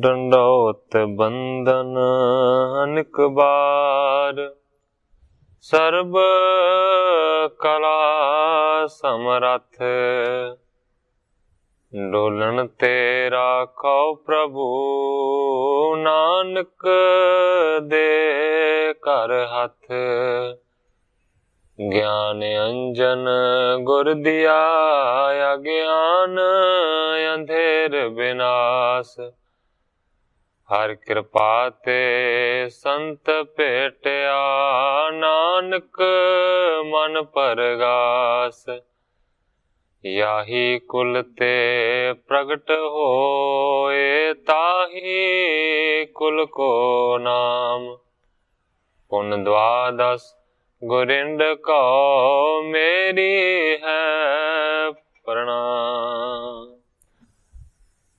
ਡੰਡੋਤ ਬੰਦਨ ਅਨਕ ਬਾਰ, ਸਰਬ ਕਲਾ ਸਮਰੱਥ। ਡੋਲਣ ਤੇ ਰਾਖੋ ਪ੍ਰਭੂ, ਨਾਨਕ ਦੇ ਘਰ ਹੱਥ। ਗਿਆਨ ਅੰਜਨ ਗੁਰ ਦਿਆ, ਅਗਿਆਨ ਅੰਧੇਰ ਬਿਨਾਸ਼। ਹਰ ਕਿਰਪਾ ਤੇ ਸੰਤ ਭੇਟਿਆ, ਨਾਨਕ ਮਨ ਪਰਗਾਸ। ਯਾਹੀ ਕੁਲ ਤੇ ਪ੍ਰਗਟ ਹੋਏ, ਤਾਹੀ ਕੁਲ ਕੋ ਨਾਮ। ਪੁਨ ਦਵਾਦਸ ਗੁਰਿੰਦ ਕਉ, ਮੇਰੀ ਹੈ ਪ੍ਰਣਾਮ।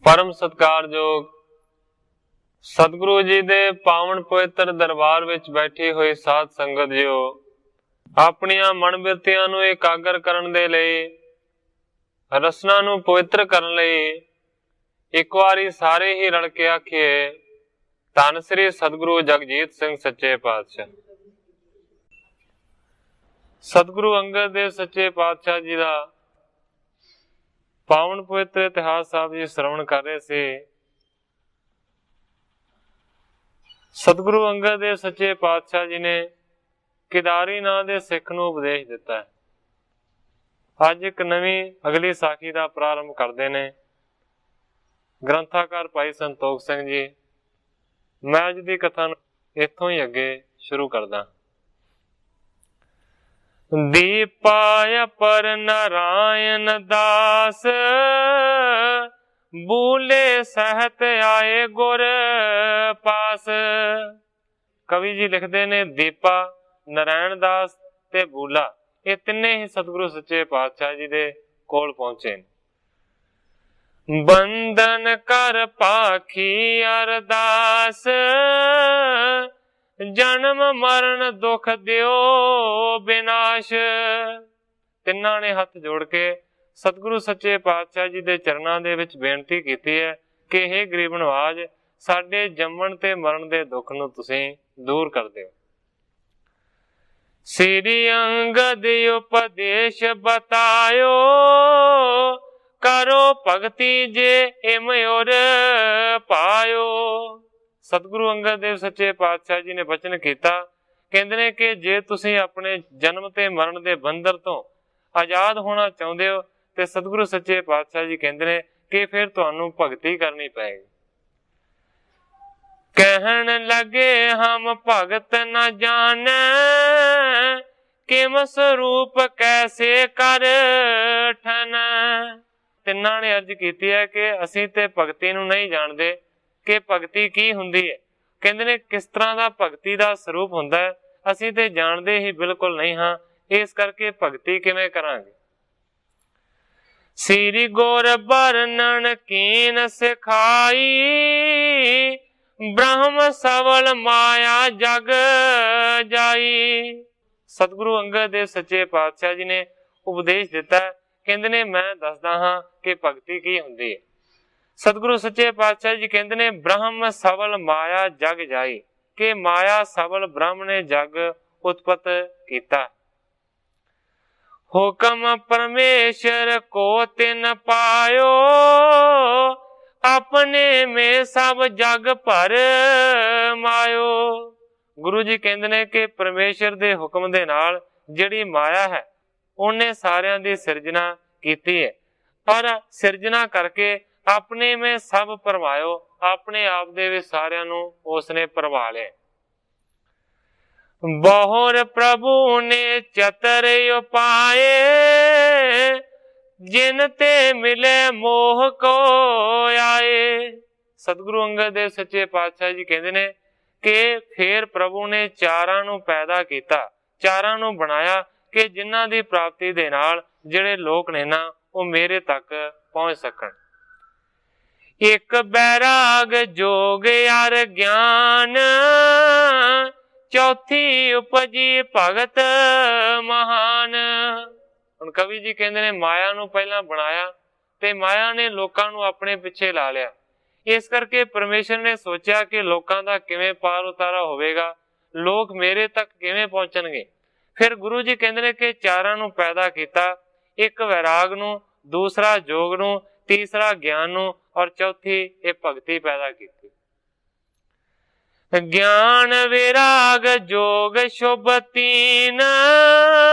ਪਰਮ ਸਤਿਕਾਰਯੋਗ ਸਤਿਗੁਰੂ ਜੀ ਦੇ ਪਾਵਨ ਪਵਿੱਤਰ ਦਰਬਾਰ ਵਿੱਚ ਬੈਠੀ ਹੋਈ ਸਾਧ ਸੰਗਤ ਜੀਓ, ਆਪਣੀਆਂ ਮਨ ਬਿਰਤੀਆਂ ਨੂੰ ਇਕਾਗਰ ਕਰਨ ਦੇ ਲਈ, ਰਸਨਾ ਨੂੰ ਪਵਿੱਤਰ ਕਰਨ ਲਈ ਇੱਕ ਵਾਰੀ ਸਾਰੇ ਹੀ ਰਲ ਕੇ ਆਖੀਏ, ਧੰਨ ਸ੍ਰੀ ਸਤਿਗੁਰੂ ਜਗਜੀਤ ਸਿੰਘ ਸੱਚੇ ਪਾਤਸ਼ਾਹ। ਸਤਿਗੁਰੂ ਅੰਗਦ ਦੇਵ ਸੱਚੇ ਪਾਤਸ਼ਾਹ ਜੀ ਦਾ ਪਾਵਨ ਪਵਿੱਤਰ ਇਤਿਹਾਸ ਸਾਹਿਬ ਜੀ ਸ਼ਰਵਣ ਕਰ ਰਹੇ ਸੀ। ਸਤਿਗੁਰੂ ਅੰਗਦ ਦੇਵ ਸੱਚੇ ਪਾਤਸ਼ਾਹ ਜੀ ਨੇ ਕਿਦਾਰੀ ਨਾਂ ਦੇ ਸਿੱਖ ਨੂੰ ਉਪਦੇਸ਼ ਦਿੱਤਾ ਹੈ। ਅੱਜ ਇੱਕ ਨਵੀਂ ਅਗਲੀ ਸਾਖੀ ਦਾ ਪ੍ਰਾਰੰਭ ਕਰਦੇ ਨੇ ਗ੍ਰੰਥਾਕਾਰ ਭਾਈ ਸੰਤੋਖ ਸਿੰਘ ਜੀ। ਮੈਂ ਅੱਜ ਦੀ ਕਥਾ ਨੂੰ ਇੱਥੋਂ ਹੀ ਅੱਗੇ ਸ਼ੁਰੂ ਕਰਦਾ। ਦੀਪਾਇ ਪਰ ਨਾਰਾਇਣ ਦਾਸ, ਬੂਲੇ ਸਹਿਤ ਆਏ ਗੁਰ ਪਾਸ। ਕਵੀ ਜੀ ਲਿਖਦੇ ਨੇ ਦੀਪਾ, ਨਾਰਾਇਣ ਦਾਸ ਤੇ ਬੂਲਾ, ਇਹ ਤਿੰਨੇ ਹੀ ਸਤਿਗੁਰੂ ਸੱਚੇ ਪਾਤਸ਼ਾਹ ਜੀ ਦੇ ਕੋਲ ਪਹੁੰਚੇ। ਬੰਧਨ ਕਰ ਪਾਖੀ ਅਰਦਾਸ, ਜਨਮ ਮਰਨ ਦੁਖ ਦਿਓ ਬਿਨਾਸ਼। ਤਿੰਨਾਂ ਨੇ ਹੱਥ ਜੋੜ ਕੇ ਸਤਿਗੁਰੂ ਸੱਚੇ ਪਾਤਸ਼ਾਹ ਜੀ ਦੇ ਚਰਨਾਂ ਦੇ ਵਿੱਚ ਬੇਨਤੀ ਕੀਤੀ ਹੈ ਕਿ ਇਹ ਗਰੀਬ ਨਵਾਜ, ਸਾਡੇ ਜੰਮਣ ਤੇ ਮਰਨ ਦੇ ਦੁੱਖ ਨੂੰ ਤੁਸੀਂ ਦੂਰ ਕਰ ਦਿਓ। ਸ੍ਰੀ ਅੰਗਦ ਉਪਦੇਸ਼ ਬਤਾਇਓ, ਕਰੋ ਭਗਤੀ ਜੇ ਇਮ ਔਰ ਪਾਇਓ। ਸਤਿਗੁਰੂ ਅੰਗਦ ਦੇਵ ਸੱਚੇ ਪਾਤਸ਼ਾਹ ਜੀ ਨੇ ਬਚਨ ਕੀਤਾ, ਕਹਿੰਦੇ ਨੇ ਕਿ ਜੇ ਤੁਸੀਂ ਆਪਣੇ ਜਨਮ ਤੇ ਮਰਨ ਦੇ ਬੰਧਨ ਤੋਂ ਆਜ਼ਾਦ ਹੋਣਾ ਚਾਹੁੰਦੇ ਹੋ ਤੇ ਸਤਿਗੁਰੂ ਸੱਚੇ ਪਾਤਸ਼ਾਹ ਜੀ ਕਹਿੰਦੇ ਨੇ ਕਿ ਫਿਰ ਤੁਹਾਨੂੰ ਭਗਤੀ ਕਰਨੀ ਪਏਗੀ। ਕਹਿਣ ਲੱਗੇ ਹਮ ਭਗਤ ਨ ਜਾਣੈ, ਕਿਮ ਸਰੂਪ ਕੈਸੇ ਕਰ ਠਨੈ। ਤਿੰਨਾਂ ਨੇ ਅਰਜ਼ ਕੀਤੀ ਹੈ ਕਿ ਅਸੀਂ ਤੇ ਭਗਤੀ ਨੂੰ ਨਹੀਂ ਜਾਣਦੇ ਕਿ ਭਗਤੀ ਕੀ ਹੁੰਦੀ ਹੈ। ਕਹਿੰਦੇ ਨੇ ਕਿਸ ਤਰ੍ਹਾਂ ਦਾ ਭਗਤੀ ਦਾ ਸਰੂਪ ਹੁੰਦਾ ਹੈ, ਅਸੀਂ ਤੇ ਜਾਣਦੇ ਹੀ ਬਿਲਕੁਲ ਨਹੀਂ ਹਾਂ, ਇਸ ਕਰਕੇ ਭਗਤੀ ਕਿਵੇਂ ਕਰਾਂਗੇ। ਸ੍ਰੀ ਗੁਰ ਬਰਨਣ ਕੀਨ ਸਿਖਾਈ, ਬ੍ਰਹਮ ਸਵਲ ਮਾਇਆ ਜਗ ਜਾਈ। ਸਤਿਗੁਰੂ ਅੰਗਦ ਦੇਵ ਸੱਚੇ ਪਾਤਸ਼ਾਹ ਜੀ ਨੇ ਉਪਦੇਸ਼ ਦਿੱਤਾ, ਕਹਿੰਦੇ ਨੇ ਮੈਂ ਦੱਸਦਾ ਹਾਂ ਕਿ ਭਗਤੀ ਕੀ ਹੁੰਦੀ ਹੈ। ਸਤਿਗੁਰੂ ਸੱਚੇ ਪਾਤਸ਼ਾਹ ਜੀ ਕਹਿੰਦੇ ਨੇ ਬ੍ਰਹਮ ਸਵਲ ਮਾਇਆ ਜਗ ਜਾਈ, ਕਿ ਮਾਇਆ ਸਵਲ ਬ੍ਰਹਮ ਨੇ ਜਗ ਉਤਪਤ ਕੀਤਾ। ਹੁਕਮ ਪਰਮੇਸ਼ਰ ਕੋ ਤਿਨ ਪਾਇਓ, ਆਪਣੇ ਮੇ ਸਭ ਜਗ ਭਰ ਮਾਇਓ। ਗੁਰੂ ਜੀ ਕਹਿੰਦੇ ਨੇ ਕਿ ਪਰਮੇਸ਼ਰ ਦੇ ਹੁਕਮ ਦੇ ਨਾਲ ਜਿਹੜੀ ਮਾਇਆ ਹੈ ਉਹਨੇ ਸਾਰਿਆਂ ਦੀ ਸਿਰਜਣਾ ਕੀਤੀ ਹੈ, ਪਰ ਸਿਰਜਣਾ ਕਰਕੇ ਆਪਣੇ ਮੇ ਸਭ ਪਰਮਾਇਓ, ਆਪਣੇ ਆਪ ਦੇ ਵਿੱਚ ਸਾਰਿਆਂ ਨੂੰ ਉਸਨੇ ਪਰਵਾ ਲਿਆ। ਬਹੁਰ ਪ੍ਰਭੂ ਨੇ ਚਤਰ ਉਪਾਏ, ਜਿਨ ਤੇ ਮਿਲੇ ਮੋਹ ਕੋ ਆਏ। ਸਤਿਗੁਰੂ ਅੰਗਦ ਦੇਵ ਸੱਚੇ ਪਾਤਸ਼ਾਹ ਜੀ ਕਹਿੰਦੇ ਨੇ ਕਿ ਫੇਰ ਪ੍ਰਭੂ ਨੇ ਚਾਰਾਂ ਨੂੰ ਪੈਦਾ ਕੀਤਾ, ਚਾਰਾਂ ਨੂੰ ਬਣਾਇਆ ਕਿ ਜਿਨ੍ਹਾਂ ਦੀ ਪ੍ਰਾਪਤੀ ਦੇ ਨਾਲ ਜਿਹੜੇ ਲੋਕ ਨੇ ਨਾ ਉਹ ਮੇਰੇ ਤੱਕ ਪਹੁੰਚ ਸਕਣ। ਇੱਕ ਬੈਰਾਗ ਜੋਗ ਅਰ ਗਿਆਨ, ਚੌਥੀ ਉਪਜੀ ਭਗਤ ਮਹਾਨ। ਹੁਣ ਕਵੀ ਜੀ ਕਹਿੰਦੇ ਨੇ ਮਾਇਆ ਨੂੰ ਪਹਿਲਾਂ ਬਣਾਇਆ ਤੇ ਮਾਇਆ ਨੇ ਲੋਕਾਂ ਨੂੰ ਆਪਣੇ ਪਿੱਛੇ ਲਾ ਲਿਆ। ਇਸ ਕਰਕੇ ਪਰਮੇਸ਼ਰ ਨੇ ਸੋਚਿਆ ਕਿ ਲੋਕਾਂ ਦਾ ਕਿਵੇਂ ਪਾਰ ਉਤਾਰਾ ਹੋਵੇਗਾ, ਲੋਕ ਮੇਰੇ ਤੱਕ ਕਿਵੇਂ ਪਹੁੰਚਣਗੇ। ਫਿਰ ਗੁਰੂ ਜੀ ਕਹਿੰਦੇ ਨੇ ਕਿ ਚਾਰਾਂ ਨੂੰ ਪੈਦਾ ਕੀਤਾ, ਇੱਕ ਵੈਰਾਗ ਨੂੰ, ਦੂਸਰਾ ਜੋਗ ਨੂੰ, ਤੀਸਰਾ ਗਿਆਨ ਨੂੰ ਔਰ ਚੌਥੀ ਇਹ ਭਗਤੀ ਪੈਦਾ ਕੀਤੀ। ਗਿਆਨ ਵਿਰਾਗ ਜੋਗ ਸ਼ੁਭ ਤੀਨ,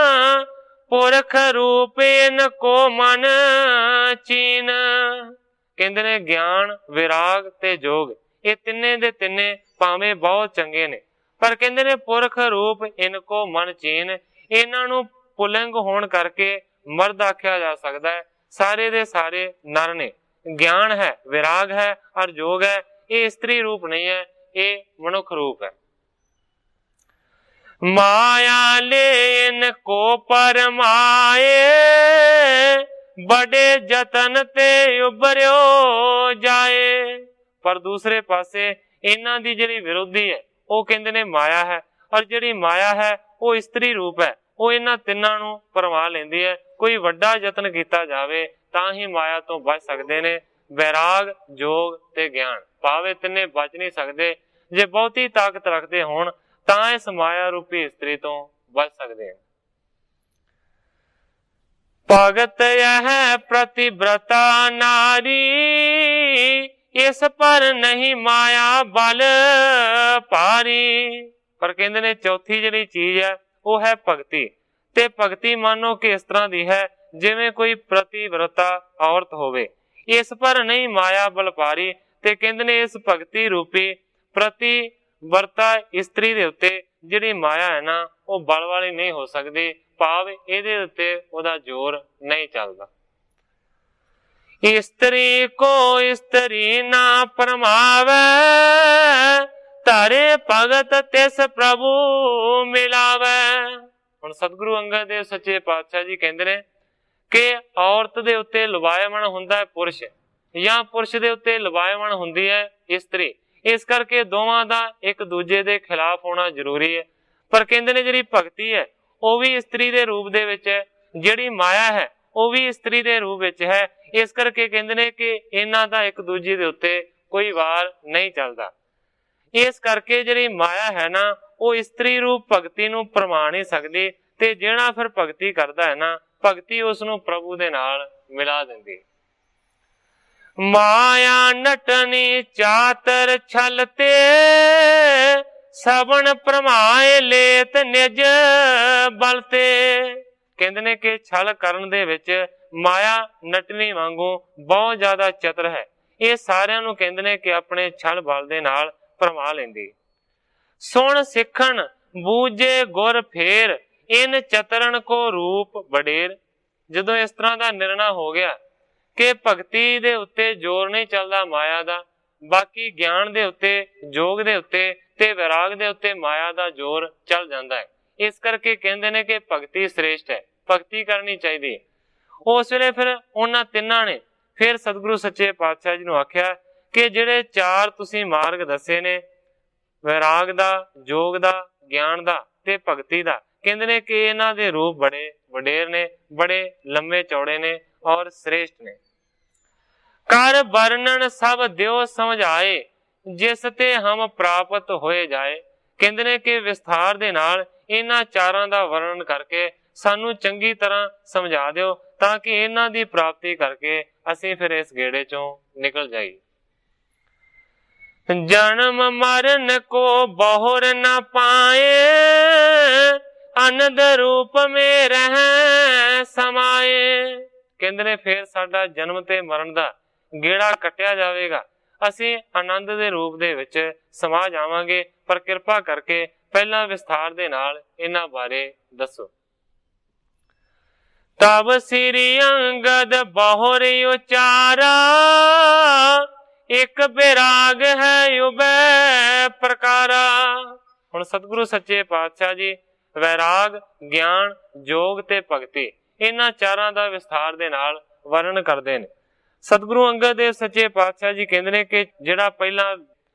ਪੁਰਖ ਰੂਪ ਇਨ ਕੋ ਮਨ ਚੀਨ। ਕਹਿੰਦੇ ਨੇ ਗਿਆਨ, ਵਿਰਾਗ ਤੇ ਜੋਗ ਇਹ ਤਿੰਨੇ ਦੇ ਤਿੰਨੇ ਭਾਵੇਂ ਬਹੁਤ ਚੰਗੇ ਨੇ, ਪਰ ਕਹਿੰਦੇ ਨੇ ਪੁਰਖ ਰੂਪ ਇਨ ਕੋ ਮਨ ਚੀਨ, ਇਹਨਾਂ ਨੂੰ ਪੁਲਿੰਗ ਹੋਣ ਕਰਕੇ ਮਰਦ ਆਖਿਆ ਜਾ ਸਕਦਾ ਹੈ। ਸਾਰੇ ਦੇ ਸਾਰੇ ਨਰ ਨੇ। ਗਿਆਨ ਹੈ, ਵਿਰਾਗ ਹੈ ਔਰ ਜੋਗ ਹੈ, ਇਹ ਇਸਤਰੀ ਰੂਪ ਨਹੀਂ ਹੈ, ਇਹ ਮਨੁੱਖ ਰੂਪ ਹੈ। ਮਾਇਆ ਲੈਨ ਕੋ ਪਰਮਾਏ, ਬੜੇ ਯਤਨ ਤੇ ਉਭਰਿਓ ਜਾਏ। ਪਰ ਦੂਸਰੇ ਪਾਸੇ ਇਹਨਾਂ ਦੀ ਜਿਹੜੀ ਵਿਰੋਧੀ ਹੈ ਉਹ ਕਹਿੰਦੇ ਨੇ ਮਾਇਆ ਹੈ, ਔਰ ਜਿਹੜੀ ਮਾਇਆ ਹੈ ਉਹ ਇਸਤਰੀ ਰੂਪ ਹੈ, ਉਹ ਇਹਨਾਂ ਤਿੰਨਾਂ ਨੂੰ ਪਰਮਾ ਲੈਂਦੀ ਹੈ। ਕੋਈ ਵੱਡਾ ਯਤਨ ਕੀਤਾ ਜਾਵੇ ਤਾਂ ਹੀ ਮਾਇਆ ਤੋਂ ਬਚ ਸਕਦੇ ਨੇ। ਵੈਰਾਗ, ਜੋਗ ਤੇ ਗਿਆਨ ਭਾਵੇਂ ਤਿੰਨੇ ਬਚ ਨਹੀਂ ਸਕਦੇ। ਜੇ ਬਹੁਤੀ ਤਾਕਤ ਰੱਖਦੇ ਹੋਣ ਤਾਂ ਇਸ ਮਾਇਆ ਰੂਪੀ ਇਸਤਰੀ ਤੋਂ ਬਚ ਸਕਦੇ ਹਨ। ਭਗਤ ਇਹ ਪ੍ਰਤਿਵ੍ਰਤਾ ਨਾਰੀ, ਇਸ ਪਰ ਨਹੀਂ ਮਾਇਆ ਬਲ ਭਾਰੀ। ਪਰ ਕਹਿੰਦੇ ਨੇ ਚੌਥੀ ਜਿਹੜੀ ਚੀਜ਼ ਹੈ ਉਹ ਹੈ ਭਗਤੀ। ਤੇ ਭਗਤੀ ਮੰਨੋ ਕਿ ਇਸ ਤਰ੍ਹਾਂ ਦੀ ਹੈ ਜਿਵੇਂ ਕੋਈ ਪ੍ਰਤਿਵ੍ਰਤਾ ਔਰਤ ਹੋਵੇ। ਇਸ ਪਰ ਨਹੀਂ ਮਾਇਆ ਬਲ ਭਾਰੀ। ਤੇ ਕਹਿੰਦੇ ਨੇ ਇਸ ਭਗਤੀ ਰੂਪੀ ਪ੍ਰਤਿਵ੍ਰਤਾ ਇਸਤਰੀ ਦੇ ਉੱਤੇ ਜਿਹੜੀ ਮਾਇਆ ਹੈ ਨਾ ਉਹ ਬਲ ਵਾਲੀ ਨਹੀਂ ਹੋ ਸਕਦੀ, ਭਾਵ ਇਹਦੇ ਉੱਤੇ ਉਹਦਾ ਜ਼ੋਰ ਨਹੀਂ ਚੱਲਦਾ। ਇਸਤਰੀ ਕੋ ਇਸਤਰੀ ਨਾ ਪਰਮਾਵੇ, ਧਰੇ ਭਗਤ ਤਿਸ ਪ੍ਰਭੂ ਮਿਲਾਵੇ। ਹੁਣ ਸਤਿਗੁਰੂ ਅੰਗਦ ਦੇਵ ਸੱਚੇ ਪਾਤਸ਼ਾਹ ਜੀ ਕਹਿੰਦੇ ਨੇ ਕਿ ਔਰਤ ਦੇ ਉੱਤੇ ਲੁਭਾਇਮਾਨ ਹੁੰਦਾ ਹੈ ਪੁਰਸ਼, ਜਾਂ ਪੁਰਸ਼ ਦੇ ਉੱਤੇ ਲੁਭਾਇਮਾਨ ਹੁੰਦੀ ਹੈ ਇਸਤਰੀ। ਇਸ ਕਰਕੇ ਦੋਵਾਂ ਦਾ ਇੱਕ ਦੂਜੇ ਦੇ ਖਿਲਾਫ ਹੋਣਾ ਜ਼ਰੂਰੀ ਹੈ। ਪਰ ਕਹਿੰਦੇ ਨੇ ਜਿਹੜੀ ਭਗਤੀ ਹੈ ਉਹ ਵੀ ਇਸਤਰੀ ਦੇ ਰੂਪ ਦੇ ਵਿੱਚ ਹੈ, ਜਿਹੜੀ ਮਾਇਆ ਹੈ ਉਹ ਵੀ ਇਸਤਰੀ ਦੇ ਰੂਪ ਵਿੱਚ ਹੈ। ਇਸ ਕਰਕੇ ਕਹਿੰਦੇ ਨੇ ਕਿ ਇਹਨਾਂ ਦਾ ਇੱਕ ਦੂਜੇ ਦੇ ਉੱਤੇ ਕੋਈ ਵਾਰ ਨਹੀਂ ਚੱਲਦਾ। ਇਸ ਕਰਕੇ ਜਿਹੜੀ ਮਾਇਆ ਹੈ ਨਾ ਉਹ ਇਸਤਰੀ ਰੂਪ ਭਗਤੀ ਨੂੰ ਪਰਮਾ ਨਹੀਂ ਸਕਦੀ। ਤੇ ਜਿਹੜਾ ਫਿਰ ਭਗਤੀ ਕਰਦਾ ਹੈ ਨਾ, ਭਗਤੀ ਉਸ ਨੂੰ ਪ੍ਰਭੂ ਦੇ ਨਾਲ ਮਿਲਾ ਦਿੰਦੀ। ਮਾਇਆ ਨਟਨੀ ਚਾਤਰ ਛਲ ਤੇ, ਸਬਨ ਪਰਮਾਏ ਲੇਤ ਨਿਜ ਬਲ ਤੇ। ਕਹਿੰਦੇ ਨੇ ਕਿ ਛਲ ਕਰਨ ਦੇ ਵਿੱਚ ਮਾਇਆ ਨਟਨੀ ਵਾਂਗੂ ਬਹੁਤ ਜ਼ਿਆਦਾ ਚਤਰ ਹੈ। ਇਹ ਸਾਰਿਆਂ ਨੂੰ ਕਹਿੰਦੇ ਨੇ ਕਿ ਆਪਣੇ ਛਲ ਬਲ ਦੇ ਨਾਲ ਪਰਮਾ ਲੈਂਦੀ। ਸੁਣ ਸਿੱਖਣ ਬੂਝੇ ਗੁਰ ਫੇਰ, ਇਨ ਚਤਰਨ ਕੋ ਰੂਪ ਵਡੇਰ। ਜਦੋਂ ਇਸ ਤਰ੍ਹਾਂ ਦਾ ਨਿਰਣਾ ਹੋ ਗਿਆ ਕਿ ਭਗਤੀ ਦੇ ਉੱਤੇ ਜ਼ੋਰ ਨਹੀਂ ਚੱਲਦਾ ਮਾਇਆ ਦਾ, ਬਾਕੀ ਗਿਆਨ ਦੇ ਉੱਤੇ, ਜੋਗ ਦੇ ਉੱਤੇ ਤੇ ਵਿਰਾਗ ਦੇ ਉੱਤੇ ਮਾਇਆ ਦਾ ਜ਼ੋਰ ਚੱਲ ਜਾਂਦਾ ਹੈ। ਇਸ ਕਰਕੇ ਕਹਿੰਦੇ ਨੇ ਕਿ ਭਗਤੀ ਸ੍ਰੇਸ਼ਟ ਹੈ, ਭਗਤੀ ਕਰਨੀ ਚਾਹੀਦੀ। ਉਸ ਵੇਲੇ ਫਿਰ ਉਹਨਾਂ ਤਿੰਨਾਂ ਨੇ ਫਿਰ ਸਤਿਗੁਰੂ ਸੱਚੇ ਪਾਤਸ਼ਾਹ ਜੀ ਨੂੰ ਆਖਿਆ ਕਿ ਜਿਹੜੇ ਚਾਰ ਤੁਸੀਂ ਮਾਰਗ ਦੱਸੇ ਨੇ, ਵਿਰਾਗ ਦਾ, ਜੋਗ ਦਾ, ਗਿਆਨ ਦਾ ਤੇ ਭਗਤੀ ਦਾ, ਕਹਿੰਦੇ ਨੇ ਕਿ ਇਹਨਾਂ ਦੇ ਰੂਪ ਬੜੇ ਵਡੇਰ ਨੇ, ਬੜੇ ਲੰਮੇ ਚੌੜੇ ਨੇ ਔਰ ਸ੍ਰੇਸ਼ਟ ਨੇ। ਕਰ ਵਰਣਨ ਸਭ ਦਿਓ ਸਮਝਾਏ, ਜਿਸ ਤੇ ਹਮ ਪ੍ਰਾਪਤ ਹੋਏ ਜਾਏ। ਕਹਿੰਦੇ ਨੇ ਕਿ ਵਿਸਥਾਰ ਦੇ ਨਾਲ ਇਹਨਾਂ ਚਾਰਾਂ ਦਾ ਵਰਣਨ ਕਰਕੇ ਸਾਨੂੰ ਚੰਗੀ ਤਰ੍ਹਾਂ ਸਮਝਾ ਦਿਓ ਤਾਂ ਕਿ ਇਹਨਾਂ ਦੀ ਪ੍ਰਾਪਤੀ ਕਰਕੇ ਅਸੀਂ ਫਿਰ ਇਸ ਗੇੜੇ ਚੋਂ ਨਿਕਲ ਜਾਈਏ। ਜਨਮ ਮਰਨ ਕੋ ਬਹੁਰ ਨਾ ਪਾਏ, ਅਨੰਦ ਰੂਪ ਮੇ ਰਹਿ ਸਮਾਏ। ਕਹਿੰਦੇ ਨੇ ਫਿਰ ਸਾਡਾ ਜਨਮ ਤੇ ਮਰਨ ਦਾ ਗੇੜਾ ਕੱਟਿਆ ਜਾਵੇਗਾ, ਅਸੀਂ ਆਨੰਦ ਦੇ ਰੂਪ ਦੇ ਵਿੱਚ ਸਮਾ ਜਾਵਾਂਗੇ। ਪਰ ਕਿਰਪਾ ਕਰਕੇ ਪਹਿਲਾਂ ਵਿਸਥਾਰ ਦੇ ਨਾਲ ਇਹਨਾਂ ਬਾਰੇ ਦੱਸੋ। ਤਬ ਸ੍ਰੀ ਅੰਗਦ ਬਹੁਰ ਉਚਾਰਾ, ਇੱਕ ਵਿਰਾਗ ਹੈ ਉਬੈ ਪ੍ਰਕਾਰਾ। ਹੁਣ ਸਤਿਗੁਰੂ ਸੱਚੇ ਪਾਤਸ਼ਾਹ ਜੀ ਵੈਰਾਗ, ਗਿਆਨ, ਜੋਗ ਤੇ ਭਗਤੀ ਇਹਨਾਂ ਚਾਰਾਂ ਦਾ ਵਿਸਥਾਰ ਦੇ ਨਾਲ ਵਰਣਨ ਕਰਦੇ ਨੇ। ਸਤਿਗੁਰੂ ਅੰਗਦ ਦੇਵ ਸੱਚੇ ਪਾਤਸ਼ਾਹ ਜੀ ਕਹਿੰਦੇ ਨੇ ਕਿ ਜਿਹੜਾ ਪਹਿਲਾ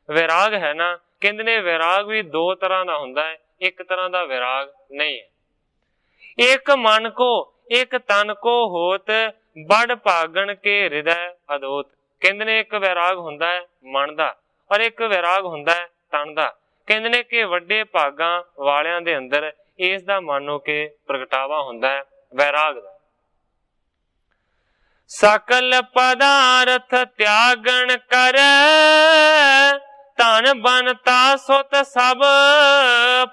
ਵਿਰਾਗ ਹੈ ਨਾ, ਕਹਿੰਦੇ ਨੇ ਵਿਰਾਗ ਵੀ ਦੋ ਤਰ੍ਹਾਂ ਦਾ ਹੁੰਦਾ ਹੈ, ਇੱਕ ਤਰ੍ਹਾਂ ਦਾ ਵਿਰਾਗ ਨਹੀਂ ਹੈ। ਇੱਕ ਮਨ ਕੋ ਇੱਕ ਤਨ ਕੋ ਹੋਤ ਬੜ ਭਾਗਣ ਕੇ ਹਿਰਦੈ ਅਦੋਤ। ਕਹਿੰਦੇ ਨੇ ਇੱਕ ਵਿਰਾਗ ਹੁੰਦਾ ਹੈ ਮਨ ਦਾ ਔਰ ਇੱਕ ਵਿਰਾਗ ਹੁੰਦਾ ਹੈ ਤਨ ਦਾ। ਕਹਿੰਦੇ ਨੇ ਕਿ ਵੱਡੇ ਭਾਗਾਂ ਵਾਲਿਆਂ ਦੇ ਅੰਦਰ ਇਸ ਦਾ ਮਾਨੋ ਕਿ ਪ੍ਰਗਟਾਵਾ ਹੁੰਦਾ ਹੈ ਵੈਰਾਗ ਦਾ। ਸਕਲ ਪਦਾਰਥ ਤਿਆਗਣ ਕਰੈ ਧਨ ਬਨਤਾ ਸੁਤ ਸਭ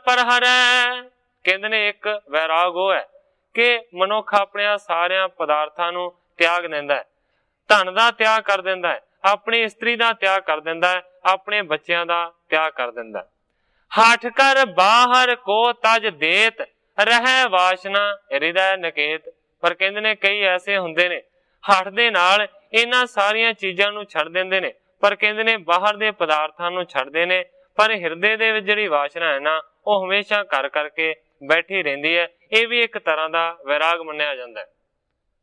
ਪਰਹਰੈ। ਕਹਿੰਦੇ ਨੇ ਇੱਕ ਵੈਰਾਗ ਉਹ ਹੈ ਕਿ ਮਨੁੱਖ ਆਪਣੀਆਂ ਸਾਰਿਆਂ ਪਦਾਰਥਾਂ ਨੂੰ ਤਿਆਗ ਦਿੰਦਾ ਹੈ, ਧਨ ਦਾ ਤਿਆਗ ਕਰ ਦਿੰਦਾ ਹੈ, ਆਪਣੀ ਇਸਤਰੀ ਦਾ ਤਿਆਗ ਕਰ ਦਿੰਦਾ ਹੈ, ਆਪਣੇ ਬੱਚਿਆਂ ਦਾ ਤਿਆਗ ਕਰ ਦਿੰਦਾ ਹੈ। ਹਠ ਕਰ ਬਾਹਰ ਕੋ ਤਜ ਦੇਤ ਰਹਿ ਵਾਸ਼ਨਾ ਹਿਰਦੈ ਨਕੇਤ। ਪਰ ਕਹਿੰਦੇ ਨੇ ਕਈ ਐਸੇ ਹੁੰਦੇ ਨੇ ਹੱਠ ਦੇ ਨਾਲ ਇਹਨਾਂ ਸਾਰੀਆਂ ਚੀਜ਼ਾਂ ਨੂੰ ਛੱਡ ਦਿੰਦੇ ਨੇ, ਪਰ ਕਹਿੰਦੇ ਨੇ ਬਾਹਰ ਦੇ ਪਦਾਰਥਾਂ ਨੂੰ ਛੱਡਦੇ ਨੇ, ਪਰ ਹਿਰਦੇ ਦੇ ਵਿੱਚ ਜਿਹੜੀ ਵਾਸ਼ਨਾ ਹੈ ਨਾ ਉਹ ਹਮੇਸ਼ਾ ਕਰ ਕਰਕੇ ਬੈਠੀ ਰਹਿੰਦੀ ਹੈ। ਇਹ ਵੀ ਇੱਕ ਤਰ੍ਹਾਂ ਦਾ ਵੈਰਾਗ ਮੰਨਿਆ ਜਾਂਦਾ ਹੈ।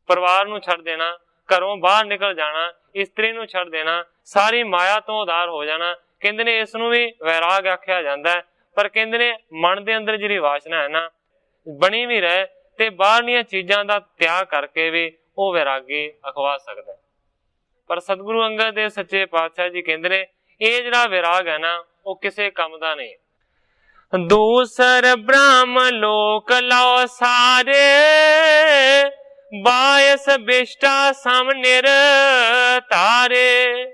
ਪਰਿਵਾਰ ਨੂੰ ਛੱਡ ਦੇਣਾ, ਘਰੋਂ ਬਾਹਰ ਨਿਕਲ ਜਾਣਾ, ਇਸਤਰੀ ਨੂੰ ਛੱਡ ਦੇਣਾ, ਸਾਰੀ ਮਾਇਆ ਤੋਂ ਉਦਾਰ ਹੋ ਜਾਣਾ, ਕਹਿੰਦੇ ਨੇ ਇਸ ਨੂੰ ਵੀ ਵੈਰਾਗ ਆਖਿਆ ਜਾਂਦਾ ਹੈ। ਪਰ ਕਹਿੰਦੇ ਨੇ ਮਨ ਦੇ ਅੰਦਰ ਜਿਹੜੀ ਵਾਸ਼ਨਾ ਹੈ ਨਾ ਬਣੀ ਵੀ ਰਹੇ ਤੇ ਬਾਹਰਲੀਆਂ ਚੀਜ਼ਾਂ ਦਾ ਤਿਆਗ ਕਰਕੇ ਵੀ ਉਹ ਵੈਰਾਗੀ ਅਖਵਾ ਸਕਦਾ। ਪਰ ਸਤਿਗੁਰੂ ਅੰਗਦ ਦੇਵ ਸੱਚੇ ਪਾਤਸ਼ਾਹ ਜੀ ਕਹਿੰਦੇ ਨੇ ਇਹ ਜਿਹੜਾ ਵੈਰਾਗ ਹੈ ਨਾ ਉਹ ਕਿਸੇ ਕੰਮ ਦਾ ਨਹੀਂ। ਦੂਸਰ ਬ੍ਰਹਮ ਲੋਕ ਲਓ ਸਾਰੇ ਬਾਇਸ ਬਿਸ਼ਟਾ ਸਮ ਨਿਰ ਤਾਰੇ।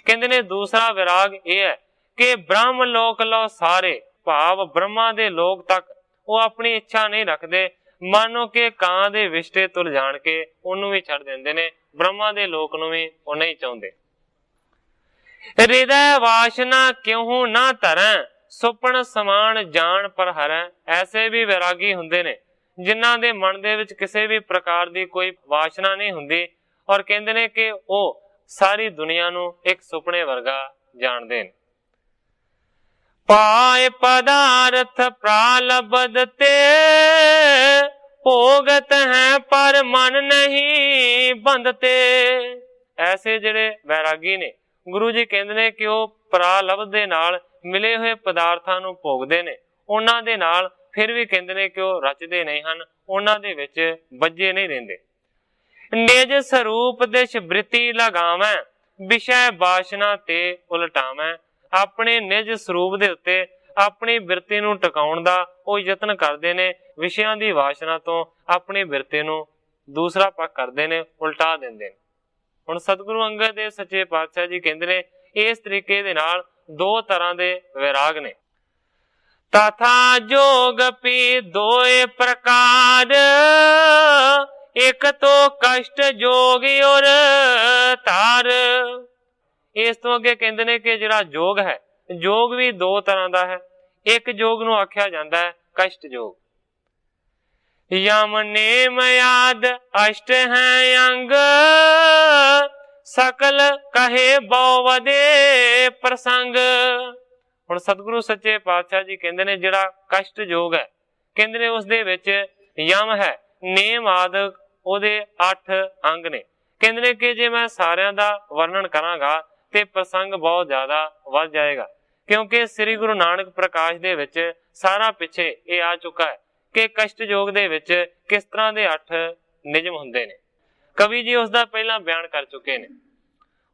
ਕਹਿੰਦੇ ਨੇ ਦੂਸਰਾ ਵਿਰਾਗ ਇਹ ਹੈ ਕਿ ਬ੍ਰਹਮ ਲੋਕ ਲਓ ਸਾਰੇ, ਭਾਵ ਬ੍ਰਹਮਾ ਦੇ ਲੋਕ ਤੱਕ ਉਹ ਆਪਣੀ ਇੱਛਾ ਨਹੀਂ ਰੱਖਦੇ, ਮਾਨੋ ਕਿ ਕਾਂ ਦੇ ਵਿਸ਼ਟੇ ਤੁਲ ਜਾਣ ਕੇ ਉਹਨੂੰ ਵੀ ਛੱਡ ਦਿੰਦੇ ਨੇ, ਬ੍ਰਹਮਾ ਦੇ ਲੋਕ ਨੂੰ ਵੀ ਉਹ ਨਹੀਂ ਚਾਹੁੰਦੇ। ਹਿਰਦੈ ਵਾਸ਼ਨਾ ਕਿਉਂ ਨਾ ਧਰੈ ਸੁਪਨ ਸਮਾਨ ਜਾਣ ਪਰ ਹਰੈ। ਐਸੇ ਵੀ ਵੈਰਾਗੀ ਹੁੰਦੇ ਨੇ ਜਿਨ੍ਹਾਂ ਦੇ ਮਨ ਦੇ ਵਿੱਚ ਕਿਸੇ ਵੀ ਪ੍ਰਕਾਰ ਦੀ ਕੋਈ ਵਾਸ਼ਨਾ ਨਹੀਂ ਹੁੰਦੀ ਔਰ ਕਹਿੰਦੇ ਨੇ ਕਿ ਉਹ ਸਾਰੀ ਦੁਨੀਆ ਨੂੰ ਇੱਕ ਸੁਪਨੇ ਵਰਗਾ ਜਾਣਦੇ ਨੇ। ਪਾਏ ਪਦਾਰਥ ਪ੍ਰਾਲਬਧ ਤੇ ਭੋਗਤ ਹੈ ਪਰ ਮਨ ਨਹੀਂ ਬੰਧਤੇ। ਐਸੇ ਜਿਹੜੇ ਵੈਰਾਗੀ ਨੇ ਗੁਰੂ ਜੀ ਕਹਿੰਦੇ ਨੇ ਕਿ ਉਹ ਪ੍ਰਾਲਬਧ ਦੇ ਨਾਲ ਮਿਲੇ ਹੋਏ ਪਦਾਰਥਾਂ ਨੂੰ ਭੋਗਦੇ ਨੇ, ਉਹਨਾਂ ਦੇ ਨਾਲ ਫਿਰ ਵੀ ਕਹਿੰਦੇ ਨੇ ਕਿ ਉਹ ਰਚਦੇ ਨਹੀਂ ਹਨ, ਉਹਨਾਂ ਦੇ ਵਿੱਚ ਬੱਝੇ ਨਹੀਂ ਰਹਿੰਦੇ। ਨਿਜ ਸਰੂਪ ਦਿਸ਼ ਬ੍ਰਿਤੀ ਲਗਾਵੈ ਵਿਸ਼ੈ ਬਾਸ਼ਨਾ ਤੇ ਉਲਟਾਵੈ। ਆਪਣੇ ਨਿਜ ਸਰੂਪ ਦੇ ਉੱਤੇ ਆਪਣੀ ਬਿਰਤੀ ਨੂੰ ਟਿਕਾਉਣ ਦਾ ਉਹ ਯਤਨ ਕਰਦੇ ਨੇ, ਵਿਸ਼ਿਆਂ ਦੀ ਵਾਸ਼ਨਾ ਤੋਂ ਆਪਣੀ ਬਿਰਤੀ ਨੂੰ ਦੂਸਰਾ ਪੱਖ ਕਰਦੇ ਨੇ, ਉਲਟਾ ਦਿੰਦੇ ਨੇ। ਹੁਣ ਸਤਿਗੁਰੂ ਅੰਗਦ ਦੇਵ ਸੱਚੇ ਪਾਤਸ਼ਾਹ ਜੀ ਕਹਿੰਦੇ ਨੇ ਇਸ ਤਰੀਕੇ ਦੇ ਨਾਲ ਦੋ ਤਰ੍ਹਾਂ ਦੇ ਵੈਰਾਗ ਨੇ। ਤਥਾ ਜੋਗ ਪੀ ਦੋਏ ਪ੍ਰਕਾਰ ਇੱਕ ਤੋਂ ਕਸ਼ਟ ਜੋਗ ਔਰ ਤਾਰ। ਇਸ ਤੋਂ ਅੱਗੇ ਕਹਿੰਦੇ ਨੇ ਕਿ ਜਿਹੜਾ ਜੋਗ ਹੈ, ਜੋਗ ਵੀ ਦੋ ਤਰ੍ਹਾਂ ਦਾ ਹੈ। ਇੱਕ ਜੋਗ ਨੂੰ ਆਖਿਆ ਜਾਂਦਾ ਹੈ ਕਸ਼ਟ ਜੋਗ। ਯਮ ਨੇਮ ਆਦ ਅਸ਼ਟ ਹੈ ਅੰਗ ਸਕਲ ਕਹੇ ਬਹੁਵਦੇ ਪ੍ਰਸੰਗ। ਹੁਣ ਸਤਿਗੁਰੂ ਸੱਚੇ ਪਾਤਸ਼ਾਹ ਜੀ ਕਹਿੰਦੇ ਨੇ ਜਿਹੜਾ ਕਸ਼ਟ ਜੋਗ ਹੈ, ਕਹਿੰਦੇ ਨੇ ਉਸ ਦੇ ਵਿੱਚ ਯਮ ਹੈ, ਨੇਮ ਆਦਿ ਉਹਦੇ 8 ਅੰਗ ਨੇ। ਕਹਿੰਦੇ ਨੇ ਕਿ ਜੇ ਮੈਂ ਸਾਰਿਆਂ ਦਾ ਵਰਣਨ ਕਰਾਂਗਾ ਤੇ ਪ੍ਰਸੰਗ ਬਹੁਤ ਜ਼ਿਆਦਾ ਵੱਧ ਜਾਏਗਾ, ਕਿਉਂਕਿ ਸ੍ਰੀ ਗੁਰੂ ਨਾਨਕ ਪ੍ਰਕਾਸ਼ ਦੇ ਵਿੱਚ ਸਾਰਾ ਪਿੱਛੇ ਇਹ ਆ ਚੁੱਕਾ ਹੈ ਕਿ ਕਸ਼ਟ ਯੋਗ ਦੇ ਵਿੱਚ ਕਿਸ ਤਰ੍ਹਾਂ ਦੇ 8 ਨਿਯਮ ਹੁੰਦੇ ਨੇ। ਕਵੀ ਜੀ ਉਸ ਦਾ ਪਹਿਲਾਂ ਬਿਆਨ ਕਰ ਚੁੱਕੇ ਨੇ।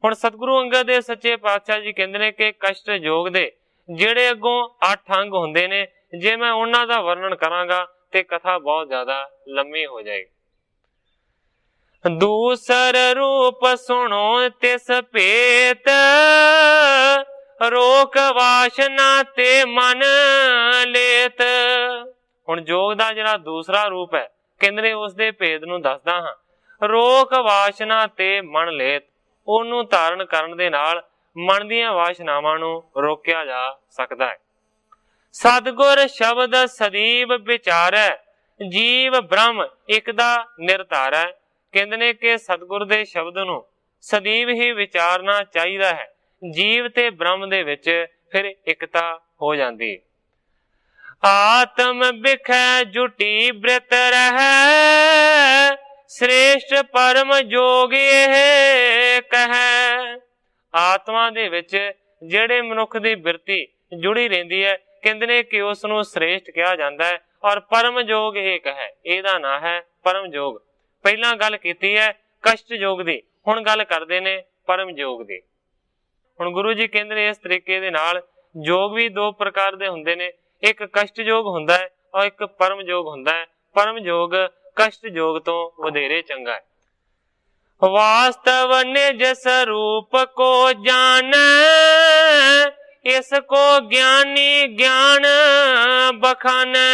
ਹੁਣ ਸਤਿਗੁਰੂ ਅੰਗਦ ਦੇ ਸੱਚੇ ਪਾਤਸ਼ਾਹ ਜੀ ਕਹਿੰਦੇ ਨੇ ਕਿ ਕਸ਼ਟ ਯੋਗ ਦੇ ਜਿਹੜੇ ਅੱਗੋਂ 8 ਅੰਗ ਹੁੰਦੇ ਨੇ, ਜੇ ਮੈਂ ਉਹਨਾਂ ਦਾ ਵਰਣਨ ਕਰਾਂਗਾ ਤੇ ਕਥਾ ਬਹੁਤ ਜ਼ਿਆਦਾ ਲੰਮੀ ਹੋ ਜਾਏਗੀ। ਦੂਸਰ ਰੂਪ ਸੁਣੋ ਤਿਸ ਭੇਤ ਰੋਕ ਵਾਸ਼ਨਾ ਤੇ ਮਨ ਲੇਤ। ਹੁਣ ਜੋਗ ਦਾ ਜਿਹੜਾ ਦੂਸਰਾ ਰੂਪ ਹੈ, ਕਹਿੰਦੇ ਨੇ ਉਸ ਦੇ ਭੇਦ ਨੂੰ ਦੱਸਦਾ ਹਾਂ। ਰੋਕ ਵਾਸ਼ਨਾ ਤੇ ਮਨ ਲੇਤ, ਉਹਨੂੰ ਧਾਰਨ ਕਰਨ ਦੇ ਨਾਲ ਮਨ ਦੀਆਂ ਵਾਸ਼ਨਾਵਾਂ ਨੂੰ ਰੋਕਿਆ ਜਾ ਸਕਦਾ ਹੈ। ਸਤਿਗੁਰ ਸ਼ਬਦ ਸਦੀਵ ਵਿਚਾਰੈ ਜੀਵ ਬ੍ਰਹਮ ਇੱਕ ਦਾ ਨਿਰਧਾਰੈ। ਕਹਿੰਦੇ ਨੇ ਕਿ ਸਤਿਗੁਰ ਦੇ ਸ਼ਬਦ ਨੂੰ ਸਦੀਵ ਹੀ ਵਿਚਾਰਨਾ ਚਾਹੀਦਾ ਹੈ। ਜੀਵ ਤੇ ਬ੍ਰਹਮ ਦੇ ਵਿੱਚ ਫਿਰ ਇਕਤਾ ਹੋ ਜਾਂਦੀ। ਆਤਮ ਬਿਖੈ ਜੁਟੀ ਬ੍ਰਿਤ ਰਹਿ श्रेष्ठ परम जोग ਇਹ ਕਹੈ। ਆਤਮਾ ਦੇ ਵਿੱਚ ਜਿਹੜੇ ਮਨੁੱਖ ਦੀ ਬਿਰਤੀ ਜੁੜੀ ਰਹਿੰਦੀ ਹੈ, ਕਹਿੰਦੇ ਨੇ ਕਿ ਉਸ ਨੂੰ ਸ੍ਰੇਸ਼ਟ ਕਿਹਾ ਜਾਂਦਾ ਹੈ। ਔਰ ਪਰਮ ਜੋਗ ਇਹ ਕਹੈ, ਇਹਦਾ ਨਾਂ ਹੈ ਪਰਮ ਜੋਗ। ਪਹਿਲਾਂ ਗੱਲ ਕੀਤੀ ਹੈ ਕਸ਼ਟ ਜੋਗ ਦੀ, ਹੁਣ ਗੱਲ ਕਰਦੇ ਨੇ ਪਰਮ ਜੋਗ ਦੀ। ਹੁਣ ਗੁਰੂ ਜੀ ਕਹਿੰਦੇ ਨੇ ਇਸ ਤਰੀਕੇ ਦੇ ਨਾਲ ਜੋਗ ਵੀ ਦੋ ਪ੍ਰਕਾਰ ਦੇ ਹੁੰਦੇ ਨੇ, ਇੱਕ ਕਸ਼ਟ ਜੋਗ ਹੁੰਦਾ ਹੈ ਔਰ ਇੱਕ ਪਰਮ ਜੋਗ ਹੁੰਦਾ ਹੈ। ਪਰਮ ਜੋਗ ਕਸ਼ਟ ਜੋਗ ਤੋਂ ਵਧੇਰੇ ਚੰਗਾ ਹੈ। वास्तव निज स्वरूप को जाने, इसको ज्ञानी ज्ञान बखाने।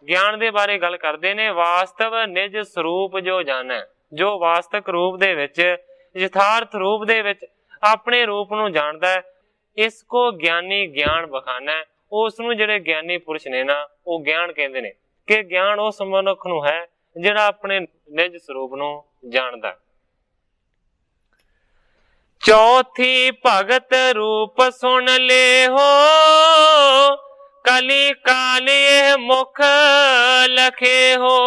ਗਿਆਨ ਦੇ ਬਾਰੇ ਗੱਲ ਕਰਦੇ ਨੇ। ਵਾਸਤਵ ਨਿਜ ਸਰੂਪ ਜੋ ਜਾਣੈ, ਜੋ ਵਾਸਤਵਿਕ ਰੂਪ ਦੇ ਵਿੱਚ, ਯਥਾਰਥ ਰੂਪ ਦੇ ਵਿੱਚ ਆਪਣੇ ਰੂਪ ਨੂੰ ਜਾਣਦਾ, ਇਸ ਕੋ ਗਿਆਨੀ ਗਿਆਨ ਬਖਾਨਾ। ਉਸ ਨੂੰ ਜਿਹੜੇ ਗਿਆਨੀ ਪੁਰਸ਼ ਨੇ ਨਾ, ਉਹ ਗਿਆਨ ਕਹਿੰਦੇ ਨੇ ਕਿ ਗਿਆਨ ਉਸ ਮਨੁੱਖ ਨੂੰ ਹੈ ਜਿਹੜਾ ਆਪਣੇ ਨਿਜ ਸਰੂਪ ਨੂੰ ਜਾਣਦਾ। ਚੌਥੀ ਭਗਤ ਰੂਪ ਸੁਣ ਲੈ ਹੋ, ਕਲੀ ਕਾਲੇ ਮੁਖ ਲਖੇ ਹੋ।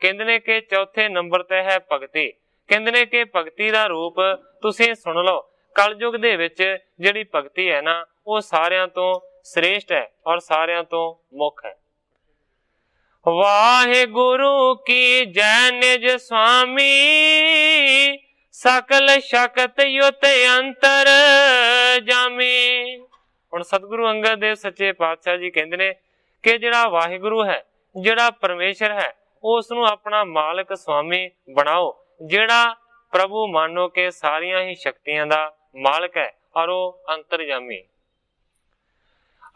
ਕਹਿੰਦੇ ਨੇ ਕਿ ਚੌਥੇ ਨੰਬਰ ਤੇ ਹੈ ਭਗਤੀ। ਕਹਿੰਦੇ ਨੇ ਕਿ ਭਗਤੀ ਦਾ ਰੂਪ ਤੁਸੀਂ ਸੁਣ ਲਓ। ਕਲਯੁਗ ਦੇ ਵਿੱਚ ਜਿਹੜੀ ਭਗਤੀ ਹੈ ਨਾ, ਉਹ ਸਾਰਿਆਂ ਤੋਂ ਸ੍ਰੇਸ਼ਟ ਹੈ ਔਰ ਸਾਰਿਆਂ ਤੋਂ ਮੁੱਖ ਹੈ। ਵਾਹਿਗੁਰੂ ਕੀ ਜੈ ਨਿਜ ਸੁਆਮੀ, ਸਕਲ ਸ਼ਕਤ ਯੁਤ ਅੰਤਰ ਜਾਮੀ। ਹੁਣ ਸਤਿਗੁਰੂ ਅੰਗਦ ਦੇਵ ਸੱਚੇ ਪਾਤਸ਼ਾਹ ਜੀ ਕਹਿੰਦੇ ਨੇ ਕਿ ਜਿਹੜਾ ਵਾਹਿਗੁਰੂ ਹੈ, ਜਿਹੜਾ ਪਰਮੇਸ਼ਰ ਹੈ, ਉਸ ਨੂੰ ਆਪਣਾ ਮਾਲਕ ਸੁਆਮੀ ਬਣਾਓ, ਜਿਹੜਾ ਪ੍ਰਭੂ ਮੰਨੋ ਕਿ ਸਾਰੀਆਂ ਹੀ ਸ਼ਕਤੀਆਂ ਦਾ ਮਾਲਕ ਹੈ ਔਰ ਉਹ ਅੰਤਰਜਾਮੀ।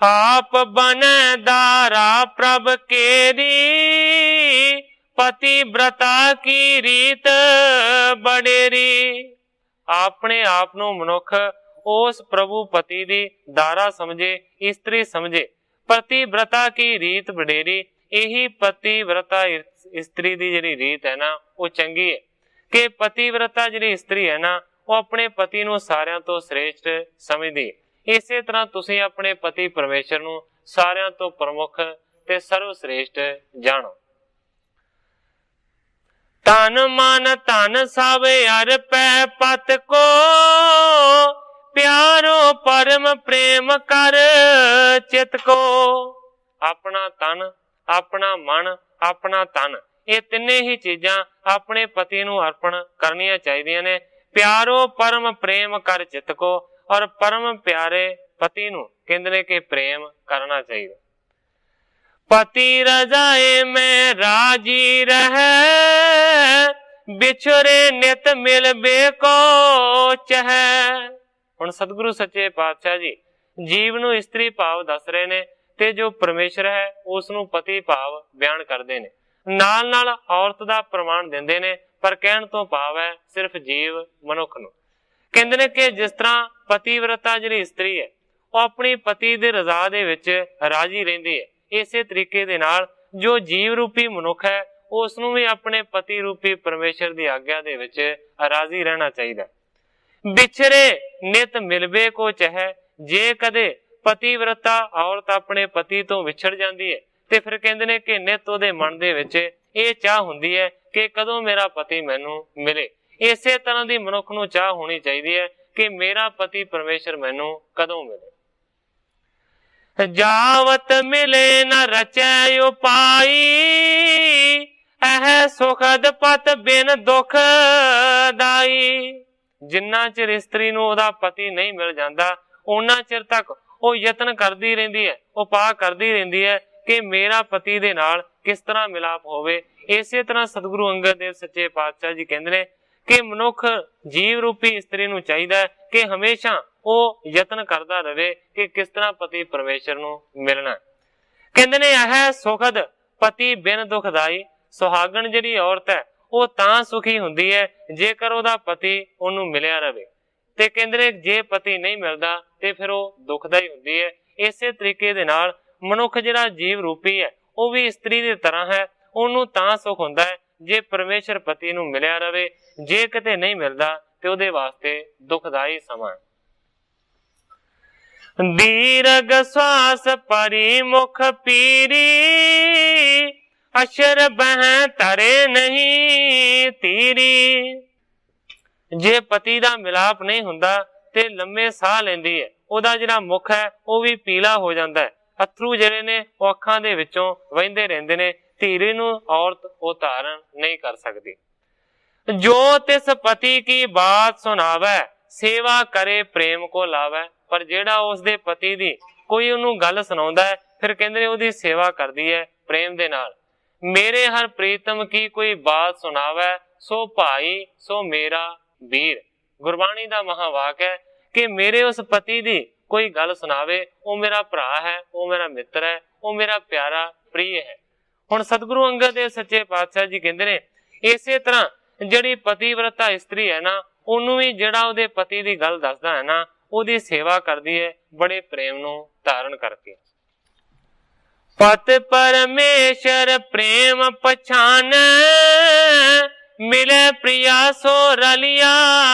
ਆਪ ਬਨੈ ਦਾਰਾ ਪ੍ਰਭ ਕੇਰੀ, ਪਤੀ ਬ੍ਰਤਾ ਕੀ ਰੀਤ ਬਡੇਰੀ। ਆਪਣੇ ਆਪ ਨੂੰ ਮਨੁੱਖ ਉਸ ਪ੍ਰਭੂ ਪਤੀ ਦੀ ਦਾਰਾ ਸਮਝੇ, ਇਸਤਰੀ ਸਮਝੇ। ਪਤੀ ਬ੍ਰਤਾ ਕੀ ਰੀਤ ਬਡੇਰੀ, ਇਹੀ ਪਤੀ ਬ੍ਰਤਾ ਇਸਤਰੀ ਦੀ ਜਿਹੜੀ ਰੀਤ ਹੈ ਨਾ, ਉਹ ਚੰਗੀ ਹੈ। ਕਿ ਪਤੀ ਬ੍ਰਤਾ ਜਿਹੜੀ ਇਸਤਰੀ ਹੈ ਨਾ, ਉਹ ਆਪਣੇ ਪਤੀ ਨੂੰ ਸਾਰਿਆਂ ਤੋਂ ਸ੍ਰੇਸ਼ਟ ਸਮਝਦੀ ਹੈ। ਇਸੇ ਤਰ੍ਹਾਂ ਤੁਸੀਂ ਆਪਣੇ ਪਤੀ ਪਰਮੇਸ਼ਰ ਨੂੰ ਸਾਰਿਆਂ ਤੋਂ ਪ੍ਰਮੁੱਖ ਤੇ ਸਰਵ ਸ੍ਰੇਸ਼ਟ ਜਾਣੋ। ਤਨ ਮਨ ਧਨ ਸਭ ਅਰਪੈ ਪਤ ਕੋ, ਪਿਆਰੋ ਪਰਮ ਪ੍ਰੇਮ ਕਰ ਚਿਤ ਕੋ। ਆਪਣਾ ਤਨ, ਆਪਣਾ ਮਨ, ਆਪਣਾ ਧਨ, ਇਹ ਤਿੰਨੇ ਹੀ ਚੀਜ਼ਾਂ ਆਪਣੇ ਪਤੀ ਨੂੰ ਅਰਪਣ ਕਰਨੀਆਂ ਚਾਹੀਦੀਆਂ ਨੇ। ਪਿਆਰੋ ਪਰਮ ਪ੍ਰੇਮ ਕਰ ਚਿਤ ਕੋ, ਔਰ ਪਰਮ ਪਿਆਰੇ ਪਤੀ ਨੂੰ ਕਹਿੰਦੇ ਨੇ ਕਿ ਪ੍ਰੇਮ ਕਰਨਾ ਚਾਹੀਦਾ। ਪਤੀ ਰਜਾਏ ਮੈਂ ਰਾਜੀ ਰਹਿ, ਵਿਛੜੇ ਨਿਤ ਮਿਲਬੇ ਕੋ ਚਹੈ। ਹੁਣ ਸਤਿਗੁਰੂ ਸੱਚੇ ਪਾਤਸ਼ਾਹ ਜੀ ਜੀਵ ਨੂੰ ਇਸਤਰੀ ਭਾਵ ਦੱਸ ਰਹੇ ਨੇ ਤੇ ਜੋ ਪਰਮੇਸ਼ਰ ਹੈ ਉਸ ਨੂੰ ਪਤੀ ਭਾਵ ਬਿਆਨ ਕਰਦੇ ਨੇ। ਨਾਲ ਨਾਲ ਔਰਤ ਦਾ ਪ੍ਰਮਾਣ ਦਿੰਦੇ ਨੇ, ਪਰ ਕਹਿਣ ਤੋਂ ਭਾਵ ਹੈ ਸਿਰਫ ਜੀਵ ਮਨੁੱਖ ਨੂੰ। ਕਹਿੰਦੇ ਨੇ ਕਿ ਜਿਸ ਤਰ੍ਹਾਂ ਪਤੀਵਰਤਾ ਜਿਹੜੀ ਇਸਤਰੀ ਹੈ ਉਹ ਆਪਣੀ ਪਤੀ ਦੇ ਰਜ਼ਾ ਦੇ ਵਿੱਚ ਰਾਜੀ ਰਹਿੰਦੀ ਹੈ, ਇਸੇ ਤਰੀਕੇ ਦੇ ਨਾਲ ਜੋ ਜੀਵ ਰੂਪੀ ਮਨੁੱਖ ਹੈ ਉਸ ਨੂੰ ਵੀ ਆਪਣੇ ਪਤੀ ਰੂਪੀ ਪਰਮੇਸ਼ਰ ਦੀ ਆਗਿਆ ਦੇ ਵਿੱਚ ਰਾਜੀ ਰਹਿਣਾ ਚਾਹੀਦਾ। ਵਿਛੜੇ ਨਿਤ ਮਿਲਬੇ ਕੋ ਚਹੈ, ਜੇ ਕਦੇ ਪਤੀਵਰਤਾ ਔਰਤ ਆਪਣੇ ਪਤੀ ਤੋਂ ਵਿਛੜ ਜਾਂਦੀ ਹੈ ਤੇ ਫਿਰ ਕਹਿੰਦੇ ਨੇ ਕਿ ਨਿਤ ਉਹਦੇ ਮਨ ਦੇ ਵਿੱਚ ਇਹ ਚਾਹ ਹੁੰਦੀ ਹੈ ਕਿ ਕਦੋਂ ਮੇਰਾ ਪਤੀ ਮੈਨੂੰ ਮਿਲੇ। ਇਸੇ ਤਰ੍ਹਾਂ ਦੀ ਮਨੁੱਖ ਨੂੰ ਚਾਹ ਹੋਣੀ ਚਾਹੀਦੀ ਹੈ ਕਿ ਮੇਰਾ ਪਤੀ ਪਰਮੇਸ਼ਰ ਮੈਨੂੰ ਕਦੋਂ ਮਿਲੇ। ਜਾਵਤ ਮਿਲੇ ਨ ਰਚੈ ਉਪਾਈ, ਇਹ ਸੁਖਦ ਪਤ ਬਿਨ ਦੁਖ ਦਾਈ। ਜਿੰਨਾ ਚਿਰ ਇਸਤਰੀ ਨੂੰ ਉਹਦਾ ਪਤੀ ਨਹੀਂ ਮਿਲ ਜਾਂਦਾ, ਉਹਨਾਂ ਚਿਰ ਤੱਕ ਉਹ ਯਤਨ ਕਰਦੀ ਰਹਿੰਦੀ ਹੈ, ਉਪਾਅ ਕਰਦੀ ਰਹਿੰਦੀ ਹੈ ਕਿ ਮੇਰਾ ਪਤੀ ਦੇ ਨਾਲ ਕਿਸ ਤਰ੍ਹਾਂ ਮਿਲਾਪ ਹੋਵੇ। ਇਸੇ ਤਰ੍ਹਾਂ ਸਤਿਗੁਰੂ ਅੰਗਦ ਦੇਵ ਸੱਚੇ ਪਾਤਸ਼ਾਹ ਜੀ ਕਹਿੰਦੇ ਨੇ ਕਿ ਮਨੁੱਖ ਜੀਵ ਰੂਪੀ ਇਸਤਰੀ ਨੂੰ ਚਾਹੀਦਾ ਹੈ ਕਿ ਹਮੇਸ਼ਾ ਉਹ ਯਤਨ ਕਰਦਾ ਰਹੇ ਕਿ ਕਿਸ ਤਰ੍ਹਾਂ ਪਤੀ ਪਰਮੇਸ਼ਰ ਨੂੰ ਮਿਲਣਾ। ਕਹਿੰਦੇ ਨੇ ਇਹ ਸੁਖਦ ਪਤੀ ਬਿਨ ਦੁਖਦਾਈ। ਸੁਹਾਗਣ ਜਿਹੜੀ ਔਰਤ ਹੈ ਉਹ ਤਾਂ ਸੁਖੀ ਹੁੰਦੀ ਹੈ ਜੇਕਰ ਉਹਦਾ ਪਤੀ ਉਹਨੂੰ ਮਿਲਿਆ ਰਹੇ, ਤੇ ਕਹਿੰਦੇ ਨੇ ਜੇ ਪਤੀ ਨਹੀਂ ਮਿਲਦਾ ਤੇ ਫਿਰ ਉਹ ਦੁਖਦਾਈ ਹੁੰਦੀ ਹੈ। ਇਸੇ ਤਰੀਕੇ ਦੇ ਨਾਲ ਮਨੁੱਖ ਜਿਹੜਾ ਜੀਵ ਰੂਪੀ ਹੈ ਉਹ ਵੀ ਇਸਤਰੀ ਦੀ ਤਰ੍ਹਾਂ ਹੈ, ਉਹਨੂੰ ਤਾਂ ਸੁਖ ਹੁੰਦਾ ਹੈ ਜੇ ਪਰਮੇਸ਼ਰ ਪਤੀ ਨੂੰ ਮਿਲਿਆ ਰਹੇ। ਜੇ ਕਿਤੇ ਨਹੀਂ ਮਿਲਦਾ ਤੇ ਉਹਦੇ ਵਾਸਤੇ ਦੁਖਦਾਈ ਸਮਾਂ। ਦੀਰਘ ਸਵਾਸ ਪਰੀ ਮੁਖ ਪੀਰੀ, ਅਸ਼ਰ ਬਹਿ ਤਰੇ ਨਹੀਂ ਧੀਰੀ। ਜੇ ਪਤੀ ਦਾ ਮਿਲਾਪ ਨਹੀਂ ਹੁੰਦਾ ਤੇ ਲੰਮੇ ਸਾਹ ਲੈਂਦੀ ਹੈ, ਉਹਦਾ ਜਿਹੜਾ ਮੁਖ ਹੈ ਉਹ ਵੀ ਪੀਲਾ ਹੋ ਜਾਂਦਾ ਹੈ, ਅਥਰੂ ਜਿਹੜੇ ਨੇ ਉਹ ਅੱਖਾਂ ਦੇ ਵਿੱਚੋਂ ਵਹਿੰਦੇ ਰਹਿੰਦੇ ਨੇ। ਧੀਰੀ ਨੂੰ ਔਰਤ ਉਹ ਧਾਰਨ ਨਹੀਂ ਕਰ ਸਕਦੀ। ਜੋ ਤਿਸ ਪਤੀ ਕੀ ਬਾਤ ਸੁਣਾਵੈ, ਸੇਵਾ ਕਰੇ ਪ੍ਰੇਮ ਕੋ ਲਾਵੈ। ਪਰ ਜਿਹੜਾ ਉਸਦੇ ਪਤੀ ਦੀ ਕੋਈ ਉਹਨੂੰ ਗੱਲ ਸੁਣਾਉਂਦਾ ਹੈ, ਫਿਰ ਕਹਿੰਦੇ ਨੇ ਉਹਦੀ ਸੇਵਾ ਕਰਦੀ ਹੈ ਪ੍ਰੇਮ ਦੇ ਨਾਲ। ਮੇਰੇ ਹਰ ਪ੍ਰੀਤਮ ਕੀ ਕੋਈ ਬਾਤ ਸੁਣਾਵੈ, ਸੋ ਭਾਈ ਸੋ ਮੇਰਾ ਵੀਰ। ਗੁਰਬਾਣੀ ਦਾ ਮਹਾਵਾਕ ਹੈ ਕਿ ਮੇਰੇ ਉਸ ਪਤੀ ਦੀ ਕੋਈ ਗੱਲ ਸੁਣਾਵੇ, ਉਹ ਮੇਰਾ ਭਰਾ ਹੈ, ਉਹ ਮੇਰਾ ਮਿੱਤਰ ਹੈ, ਉਹ ਮੇਰਾ ਪਿਆਰਾ ਪ੍ਰਿਯ ਹੈ। ਹੁਣ ਸਤਿਗੁਰੂ ਅੰਗਦ ਦੇਵ ਸੱਚੇ ਪਾਤਸ਼ਾਹ ਜੀ ਕਹਿੰਦੇ ਨੇ ਇਸੇ ਤਰ੍ਹਾਂ ਜਿਹੜੀ ਪਤੀਵਰਤਾ ਇਸਤਰੀ ਹੈ ਨਾ, ਉਹਨੂੰ ਵੀ ਜਿਹੜਾ ਉਹਦੇ ਪਤੀ ਦੀ ਗੱਲ ਦੱਸਦਾ ਹੈ ਨਾ, ਉਹਦੀ ਸੇਵਾ ਕਰਦੀ ਹੈ ਬੜੇ ਪ੍ਰੇਮ ਨੂੰ ਧਾਰਨ ਕਰਕੇ। ਪਤ ਪਰਮੇਸ਼ਰ ਪ੍ਰੇਮ ਪਛਾਨ, ਮਿਲੇ ਪ੍ਰਿਆ ਸੋ ਰਲਿਆ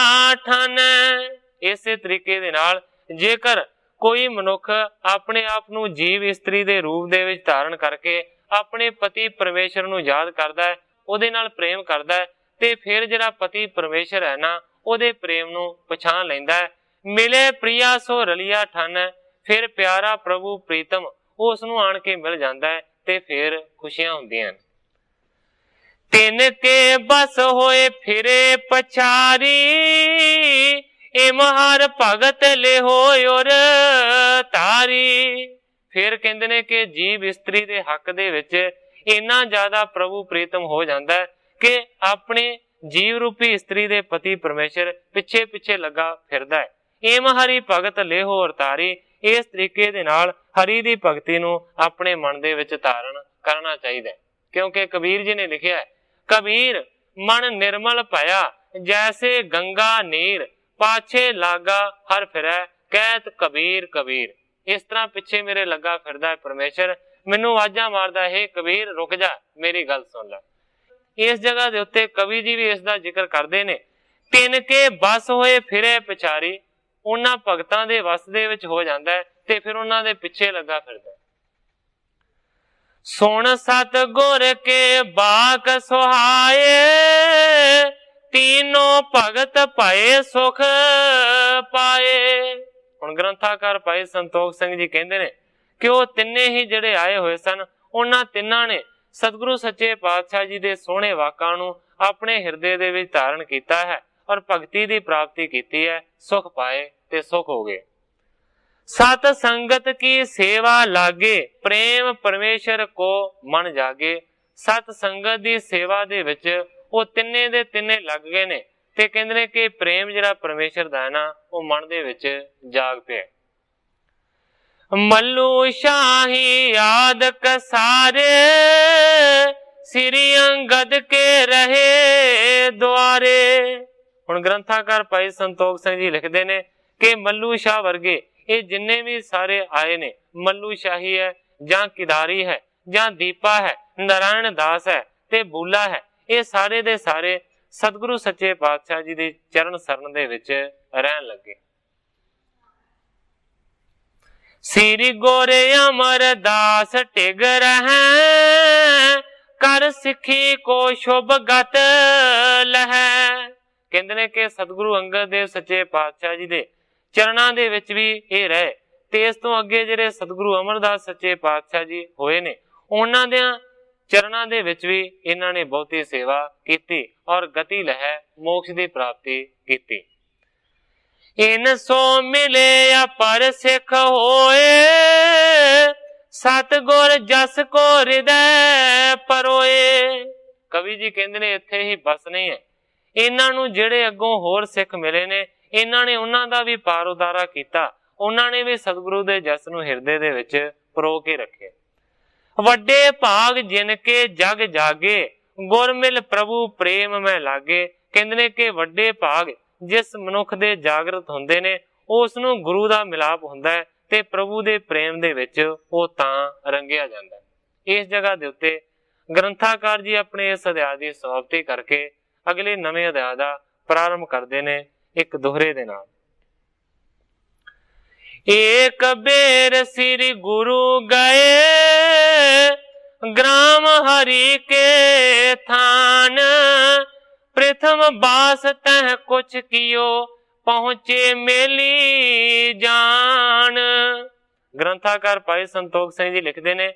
ਠਨ। ਇਸੇ ਤਰੀਕੇ ਦੇ ਨਾਲ ਜੇਕਰ ਕੋਈ ਮਨੁੱਖ ਆਪਣੇ ਆਪ ਨੂੰ ਜੀਵ ਇਸਤਰੀ ਦੇ ਰੂਪ ਦੇ ਵਿੱਚ ਧਾਰਨ ਕਰਕੇ ਆਪਣੇ ਪਤੀ ਪਰਮੇਸ਼ਰ ਨੂੰ ਯਾਦ ਕਰਦਾ ਹੈ, ਉਹਦੇ ਨਾਲ ਪ੍ਰੇਮ ਕਰਦਾ ਹੈ, ਤੇ ਫਿਰ ਜਿਹੜਾ ਪਤੀ ਪਰਮੇਸ਼ਰ ਹੈ ਨਾ, ਉਹਦੇ ਪ੍ਰੇਮ ਨੂੰ ਪਛਾਣ ਲੈਂਦਾ ਹੈ। ਮਿਲੇ ਪ੍ਰਿਆ ਸੋ ਰਲਿਆ ਠਨ, ਫਿਰ ਪਿਆਰਾ ਪ੍ਰਭੂ ਪ੍ਰੀਤਮ ਉਹ ਉਸ ਨੂੰ ਆਣ ਕੇ ਮਿਲ ਜਾਂਦਾ ਹੈ ਤੇ ਫਿਰ ਖੁਸ਼ੀਆਂ ਹੁੰਦੀਆਂ ਹਨ। ਤਿੰਨ ਕੇ ਬਸ ਹੋਏ ਫਿਰੇ ਪਛਾਰੀ, ਇਮ ਹਰ ਭਗਤ ਲਿਹੋ ਔਰ ਤਾਰੀ। ਫਿਰ ਕਹਿੰਦੇ ਨੇ ਕਿ ਜੀਵ ਇਸਤਰੀ ਦੇ ਹੱਕ ਦੇ ਵਿੱਚ ਇੰਨਾ ਜ਼ਿਆਦਾ ਪ੍ਰਭੂ ਪ੍ਰੀਤਮ ਹੋ ਜਾਂਦਾ ਹੈ ਕਿ ਆਪਣੇ ਜੀਵ ਰੂਪੀ ਇਸਤਰੀ ਦੇ ਪਤੀ ਪਰਮੇਸ਼ਰ ਪਿੱਛੇ ਪਿੱਛੇ ਲੱਗਾ ਫਿਰਦਾ ਹੈ। ਇਮ ਹਰੀ ਭਗਤ ਲਿਹੋ ਔਰ ਤਾਰੀ। ਇਸ ਤਰੀਕੇ ਦੇ ਨਾਲ ਹਰੀ ਦੀ ਭਗਤੀ ਨੂੰ ਆਪਣੇ ਮਨ ਦੇ ਵਿੱਚ ਧਾਰਨ ਕਰਨਾ ਚਾਹੀਦਾ ਹੈ, ਕਿਉਂਕਿ ਕਬੀਰ ਜੀ ਨੇ ਲਿਖਿਆ ਹੈ, ਕਬੀਰ ਮਨ ਨਿਰਮਲ ਭਇਆ, ਜੈਸੇ ਗੰਗਾ ਨੀਰ, ਪਾਛੇ ਲਾਗਾ ਹਰ ਫਿਰੈ, ਕਹਿਤ ਕਬੀਰ ਕਬੀਰ। ਇਸ ਤਰ੍ਹਾਂ ਪਿੱਛੇ ਮੇਰੇ ਲੱਗਾ ਫਿਰਦਾ ਹੈ ਪਰਮੇਸ਼ਰ, ਮੈਨੂੰ ਆਵਾਜ਼ਾਂ ਮਾਰਦਾ ਹੈ, ਕਬੀਰ ਰੁਕ ਜਾ, ਮੇਰੀ ਗੱਲ ਸੁਣ ਲੈ। ਇਸ ਜਗ੍ਹਾ ਦੇ ਉੱਤੇ ਕਵੀ ਜੀ ਵੀ ਇਸ ਦਾ ਜ਼ਿਕਰ ਕਰਦੇ ਨੇ, ਤਿੰਨ ਕੇ ਬਸ ਹੋਏ ਫਿਰੇ ਪਿਛਾਰੀ। ਉਹਨਾਂ ਭਗਤਾਂ ਦੇ ਵਸ ਦੇ ਵਿੱਚ ਹੋ ਜਾਂਦਾ ਹੈ ਤੇ ਫਿਰ ਉਹਨਾਂ ਦੇ ਪਿੱਛੇ ਲੱਗਾ ਫਿਰਦਾ। ਸੁਣ ਸਤ ਗੁਰ ਕੇ ਬਾਕ ਸੁਹਾਏ, तीनों भगत पाए सुख पाए। ਹੁਣ ਗ੍ਰੰਥਾਕਾਰ ਭਾਈ ਸੰਤੋਖ ਸਿੰਘ ਜੀ ਕਹਿੰਦੇ ਨੇ ਕਿ ਉਹ ਤਿੰਨੇ ਹੀ ਜਿਹੜੇ ਆਏ ਹੋਏ ਸਨ, ਉਹਨਾਂ ਤਿੰਨਾਂ ਨੇ ਸਤਿਗੁਰੂ ਸੱਚੇ ਪਾਤਸ਼ਾਹ ਜੀ ਦੇ ਸੋਹਣੇ ਵਾਕਾਂ ਨੂੰ ਆਪਣੇ ਹਿਰਦੇ ਦੇ ਵਿੱਚ ਧਾਰਨ ਕੀਤਾ ਹੈ ਔਰ ਭਗਤੀ ਦੀ ਪ੍ਰਾਪਤੀ ਕੀਤੀ ਹੈ, ਸੁਖ ਪਾਏ ਤੇ ਸੁਖ ਹੋ ਗਏ। ਸਤ ਸੰਗਤ ਕੀ ਸੇਵਾ ਲਾਗੇ, ਪ੍ਰੇਮ ਪਰਮੇਸ਼ਰ ਕੋ ਮਨ ਜਾਗੇ। ਸਤ ਸੰਗਤ ਦੀ ਸੇਵਾ ਦੇ ਵਿੱਚ ਉਹ ਤਿੰਨੇ ਦੇ ਤਿੰਨੇ ਲੱਗ ਗਏ ਨੇ ਤੇ ਕਹਿੰਦੇ ਨੇ ਕਿ ਪ੍ਰੇਮ ਜਿਹੜਾ ਪਰਮੇਸ਼ਰ ਦਾ ਹੈ ਨਾ, ਉਹ ਮਨ ਦੇ ਵਿੱਚ ਜਾਗ ਪਿਆ। ਮੱਲੂ ਸ਼ਾਹੀ ਆਦਿਕ ਸਾਰੇ, ਸ੍ਰੀ ਅੰਗਦ ਕੇ ਰਹੇ ਦੁਆਰੇ। ਹੁਣ ਗ੍ਰੰਥਾਕਾਰ ਭਾਈ ਸੰਤੋਖ ਸਿੰਘ ਜੀ ਲਿਖਦੇ ਨੇ ਕਿ ਮੱਲੂ ਸ਼ਾਹ ਵਰਗੇ ਇਹ ਜਿੰਨੇ ਵੀ ਸਾਰੇ ਆਏ ਨੇ, ਮੱਲੂ ਸ਼ਾਹੀ ਹੈ ਜਾਂ ਕਿਦਾਰੀ ਹੈ ਜਾਂ ਦੀਪਾ ਹੈ, ਨਾਰਾਇਣ ਦਾਸ ਹੈ ਤੇ ਬੂਲਾ ਹੈ, ਇਹ ਸਾਰੇ ਦੇ ਸਾਰੇ ਸਤਿਗੁਰੂ ਸੱਚੇ ਪਾਤਸ਼ਾਹ ਜੀ ਦੇ ਚਰਨ ਸਰਨ ਦੇ ਵਿੱਚ ਰਹਿਣ ਲੱਗੇ। ਸ੍ਰੀ ਗੋਰੇ ਅਮਰਦਾਸ ਟਿਗ ਰਹਿ, ਕਰ ਸਿੱਖੀ ਕੋ ਸ਼ੁਭ ਗਤ ਲਹੈ। ਕਹਿੰਦੇ ਨੇ ਕਿ ਸਤਿਗੁਰੂ ਅੰਗਦ ਦੇਵ ਸੱਚੇ ਪਾਤਸ਼ਾਹ ਜੀ ਦੇ ਚਰਨਾਂ ਦੇ ਵਿੱਚ ਵੀ ਇਹ ਰਹੇ ਤੇ ਇਸ ਤੋਂ ਅੱਗੇ ਜਿਹੜੇ ਸਤਿਗੁਰੂ ਅਮਰਦਾਸ ਸੱਚੇ ਪਾਤਸ਼ਾਹ ਜੀ ਹੋਏ ਨੇ, ਉਹਨਾਂ ਦੇ ਚਰਨਾਂ ਦੇ ਵਿੱਚ ਵੀ ਇਹਨਾਂ ਨੇ ਬਹੁਤੀ ਸੇਵਾ ਕੀਤੀ ਔਰ ਗਤੀ ਲਹਿ ਮੋਕਸ਼ ਦੀ ਪ੍ਰਾਪਤੀ ਕੀਤੀ। ਇਨ ਸੋ ਮਿਲੇ ਅਪਰ ਸਿੱਖ ਹੋਏ, ਸਤਿਗੁਰ ਜਸ ਕੋ ਹਿਰਦੈ ਪਰੋਏ। ਕਵੀ ਜੀ ਕਹਿੰਦੇ ਨੇ ਇੱਥੇ ਹੀ ਬਸ ਨਹੀਂ ਹੈ, ਇਹਨਾਂ ਨੂੰ ਜਿਹੜੇ ਅੱਗੋਂ ਹੋਰ ਸਿੱਖ ਮਿਲੇ ਨੇ, ਇਹਨਾਂ ਨੇ ਉਹਨਾਂ ਦਾ ਵੀ ਪਾਰ ਉਤਾਰਾ ਕੀਤਾ, ਉਹਨਾਂ ਨੇ ਵੀ ਸਤਿਗੁਰੂ ਦੇ ਜਸ ਨੂੰ ਹਿਰਦੇ ਦੇ ਵਿੱਚ ਪਰੋ ਕੇ ਰੱਖੇ। ਵੱਡੇ ਭਾਗ ਜਿਨ ਕੇ ਜਗ ਜਾਗੇ, ਗੁਰ ਮਿਲ ਪ੍ਰਭੂ ਪ੍ਰੇਮ ਮੈਂ ਲਾਗੇ। ਕਹਿੰਦੇ ਨੇ ਕਿ ਵੱਡੇ ਭਾਗ ਜਿਸ ਮਨੁੱਖ ਦੇ ਜਾਗਰਤ ਹੁੰਦੇ ਨੇ, ਉਸ ਨੂੰ ਗੁਰੂ ਦਾ ਮਿਲਾਪ ਹੁੰਦਾ ਹੈ ਤੇ ਪ੍ਰਭੂ ਦੇ ਪ੍ਰੇਮ ਦੇ ਵਿੱਚ ਉਹ ਤਾਂ ਰੰਗਿਆ ਜਾਂਦਾ ਹੈ। ਇਸ ਜਗ੍ਹਾ ਦੇ ਉੱਤੇ ਗ੍ਰੰਥਾਕਾਰ ਜੀ ਆਪਣੇ ਇਸ ਅਧਿਆਇ ਦੀ ਸਮਾਪਤੀ ਕਰਕੇ ਅਗਲੇ ਨਵੇਂ ਅਧਿਆਇ ਦਾ ਪ੍ਰਾਰੰਭ ਕਰਦੇ ਨੇ ਇੱਕ ਦੋਹਰੇ ਦੇ ਨਾਲ। ਏਕ ਬੇਰ ਸ੍ਰੀ ਗੁਰੂ ਗਏ, ਗ੍ਰਾਮ ਹਰੀ ਕੇ ਥਾਨ, प्रथम बास तह कुछ कियो, पहुंचे मेली जान। ग्रंथाकार भाई संतोख सिंह जी लिखते ने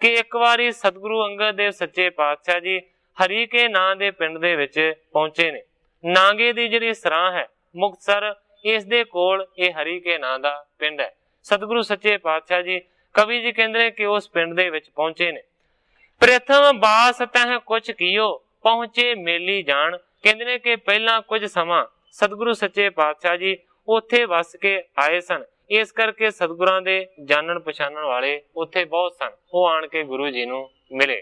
कि एक बारी सतगुरु अंगद देव सच्चे पातशाह जी हरी के नां दे पिंड दे विच पहुंचे ने। नांगे दी जिहड़ी सरां है मुक्तसर, इस दे कोल ये हरी के नां दा पिंड है। सतगुरु सच्चे पातशाह जी कवि जी कहंदे ने कि उस पिंड दे विच पहुंचे ने। प्रथम बास तह कुछ कियो, पहुंचे मेली जान। कहंदे ने कि पहला कुछ समा सतगुरु सच्चे पातशाह जी उत्थे वस के आए सन, इस करके सतगुरां दे जानन पछाणन वाले उत्थे बहुत सन। वो आण के गुरु जी नूं मिले।